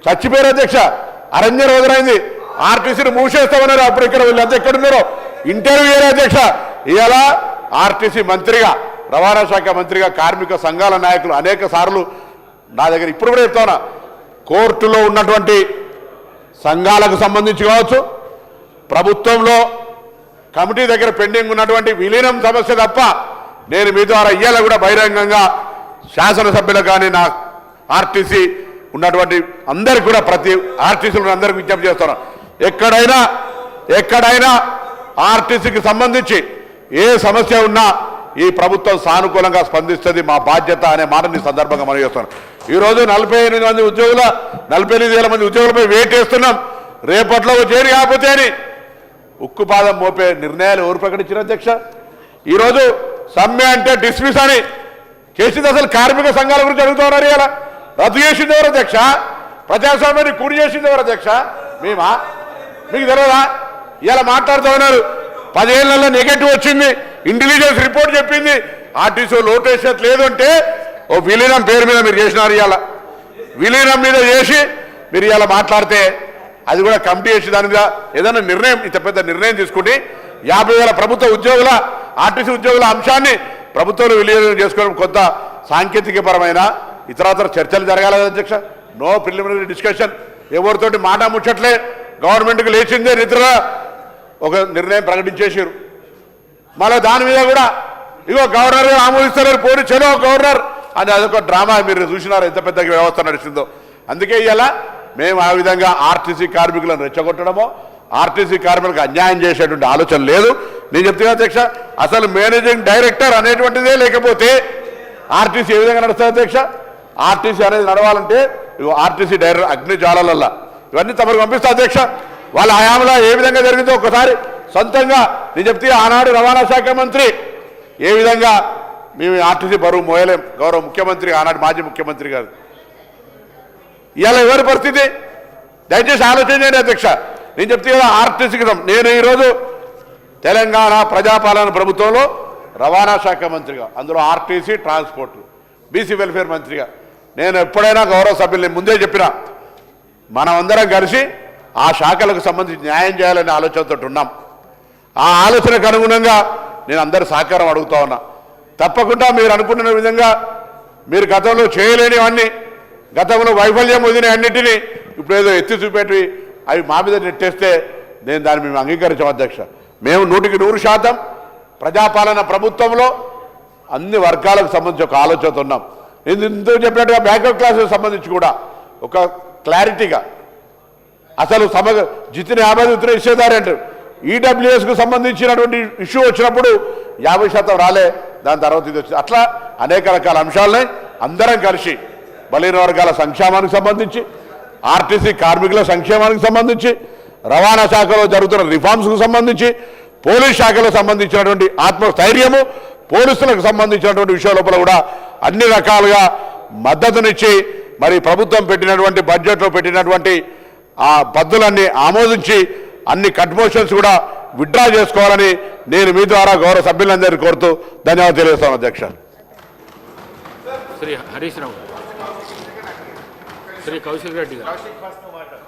చచ్చిపోయారు అధ్యక్ష. అరణ్య రోజులైంది. ఆర్టీసీని మూసేస్తామన్నారు. అప్పుడు ఇక్కడ వీళ్ళంతా ఎక్కడున్నారో ఇంటర్వ్యూ అయ్యారు అధ్యక్ష. ఇవాళ ఆర్టీసీ మంత్రిగా, రవాణా శాఖ మంత్రిగా కార్మిక సంఘాల నాయకులు అనేక సార్లు నా దగ్గర ఇప్పుడు కూడా చెప్తాను, కోర్టులో ఉన్నటువంటి సంఘాలకు సంబంధించి కావచ్చు, ప్రభుత్వంలో కమిటీ దగ్గర పెండింగ్ ఉన్నటువంటి విలీనం సమస్య తప్ప నేను మీ ద్వారా ఇయ్యాల కూడా బహిరంగంగా శాసనసభ్యులకు కానీ నా ఆర్టీసీ ఉన్నటువంటి అందరికి కూడా ప్రతి ఆర్టీసీలు అందరికీ విజ్ఞప్తి చేస్తున్నాను, ఎక్కడైనా ఆర్టీసీకి సంబంధించి ఏ సమస్య ఉన్నా ఈ ప్రభుత్వం సానుకూలంగా స్పందిస్తుంది, మా బాధ్యత అనే మాటని సందర్భంగా మనం చేస్తున్నాం. ఈరోజు 48 మంది ఉద్యోగుల 48,000 మంది ఉద్యోగులపై వెయిట్ చేస్తున్నాం. రేపట్లో చేరి కాకపోతే అని ఉక్కుపాదం మోపే నిర్ణయాలు ఎవరు ప్రకటించారు అధ్యక్ష? ఈరోజు సమ్మె అంటే డిస్మిస్ అని చేసింది అసలు కార్మిక సంఘాల గురించి అడుగుతున్నారు. ఇలా రద్దు చేసింది ఎవరు అధ్యక్ష? ప్రజాస్వామ్యాన్ని కూడి చేసింది ఎవరు అధ్యక్ష? మేమా? మీకు తెలియదా? ఇలా మాట్లాడుతూ ఉన్నారు. 10 ఏళ్లలో నెగటివ్ వచ్చింది, ఇంటెలిజెన్స్ రిపోర్ట్ చెప్పింది, ఆర్టీసీ లోటేషన్ లేదు అంటే ఓ విలీనం పేరు మీద మీరు చేసినారు. ఇవాళ విలీనం మీద చేసి మీరు ఇవాళ మాట్లాడితే అది కూడా కమిటీ చేసి దాని మీద ఏదైనా నిర్ణయం, ఇంత పెద్ద నిర్ణయం తీసుకుంటే 50,000 ప్రభుత్వ ఉద్యోగుల ఆర్టీసీ ఉద్యోగుల అంశాన్ని ప్రభుత్వంలో విలీనం చేసుకోవడం కొంత సాంకేతికపరమైన ఇతరతర చర్చలు జరగాలి కదా అధ్యక్ష. నో ప్రిలిమినరీ డిస్కషన్, ఎవరితోటి మాట ముచ్చట్లే, గవర్నమెంట్కి లేచిందే నిద్ర ఒక నిర్ణయం ప్రకటించేసారు. మళ్ళీ దాని మీద కూడా ఇగో గవర్నర్ గారు ఆమోదిస్తున్నారు, పోనీ చలో గవర్నర్ అని అదొక డ్రామా మీరు చూసినారు ఎంత పెద్ద వ్యవస్థ నడిచిందో. అందుకే ఇవాళ మేము ఆ విధంగా ఆర్టీసీ కార్మికులను రెచ్చగొట్టడమో ఆర్టీసీ కార్మికులకు అన్యాయం చేసేటువంటి ఆలోచన లేదు. నేను చెప్తున్నా అధ్యక్ష, అసలు మేనేజింగ్ డైరెక్టర్ అనేటువంటిదే లేకపోతే ఆర్టీసీ ఏ విధంగా నడుస్తుంది అధ్యక్ష? ఆర్టీసీ అనేది నడవాలంటే ఆర్టీసీ డైరెక్టర్ అగ్ని జ్వాలలల్లా ఇవన్నీ తమకు పంపిస్తా అధ్యక్ష. వాళ్ళ హయాంలో ఏ విధంగా జరిగిందో ఒకసారి సొంతంగా నేను చెప్తే ఆనాడు రవాణా శాఖ మంత్రి ఏ విధంగా మేము ఆర్టీసీ బరువు మోయలేం, గౌరవ ముఖ్యమంత్రి ఆనాడు మాజీ ముఖ్యమంత్రి గారు. ఇవాళ ఎవరి పరిస్థితి దయచేసి ఆలోచన చేయండి అధ్యక్ష. నేను చెప్తే కదా ఆర్టీసీకి నేను ఈరోజు తెలంగాణ ప్రజాపాలన ప్రభుత్వంలో రవాణా శాఖ మంత్రిగా, అందులో ఆర్టీసీ ట్రాన్స్పోర్ట్ బీసీ వెల్ఫేర్ మంత్రిగా నేను ఎప్పుడైనా గౌరవ సభ్యుల్ని ముందే చెప్పినా మనమందరం కలిసి ఆ శాఖలకు సంబంధించి న్యాయం చేయాలనే ఆలోచనతో ఉన్నాం. ఆ ఆలోచనకు అనుగుణంగా నేను అందరి సహకారం అడుగుతా ఉన్నా. తప్పకుండా మీరు అనుకున్న విధంగా మీరు గతంలో చేయలేనివన్నీ, గతంలో వైఫల్యం వదిన అన్నింటినీ ఇప్పుడు ఏదో ఎత్తి చూపెట్టి అవి మా మీద నెట్టేస్తే నేను దాన్ని మేము అంగీకరించాం అధ్యక్ష. మేము 100% ప్రజాపాలన ప్రభుత్వంలో అన్ని వర్గాలకు సంబంధించి ఒక ఆలోచనతో ఉన్నాం. నేను ఇందుకు చెప్పినట్టుగా బ్యాక్వర్డ్ క్లాసెస్ సంబంధించి కూడా ఒక క్లారిటీగా అసలు జితిని 50 ఉత్తర ఇచ్చేదారు అంటారు. ఈడబ్ల్యూఎస్కు సంబంధించినటువంటి ఇష్యూ వచ్చినప్పుడు 50% రాలే, దాని తర్వాత ఇది వచ్చింది. అట్లా అనేక రకాల అంశాలని అందరం కలిసి బలహీన వర్గాల సంక్షేమానికి సంబంధించి, ఆర్టీసీ కార్మికుల సంక్షేమానికి సంబంధించి, రవాణా శాఖలో జరుగుతున్న రిఫార్మ్స్కు సంబంధించి, పోలీస్ శాఖలో సంబంధించినటువంటి ఆత్మస్థైర్యము, పోలీసులకు సంబంధించినటువంటి విషయాల లోపల కూడా అన్ని రకాలుగా మద్దతునిచ్చి మరి ప్రభుత్వం పెట్టినటువంటి బడ్జెట్లో పెట్టినటువంటి ఆ పద్ధతులన్నీ ఆమోదించి అన్ని కట్ మోషన్స్ కూడా విత్డ్రా చేసుకోవాలని నేను మీ ద్వారా గౌరవ సభ్యులందరినీ కోరుతూ ధన్యవాదాలు తెలియజేస్తాను అధ్యక్ష. శ్రీ హరీష్ రావు, శ్రీ కౌశిక్ రెడ్డి గారు.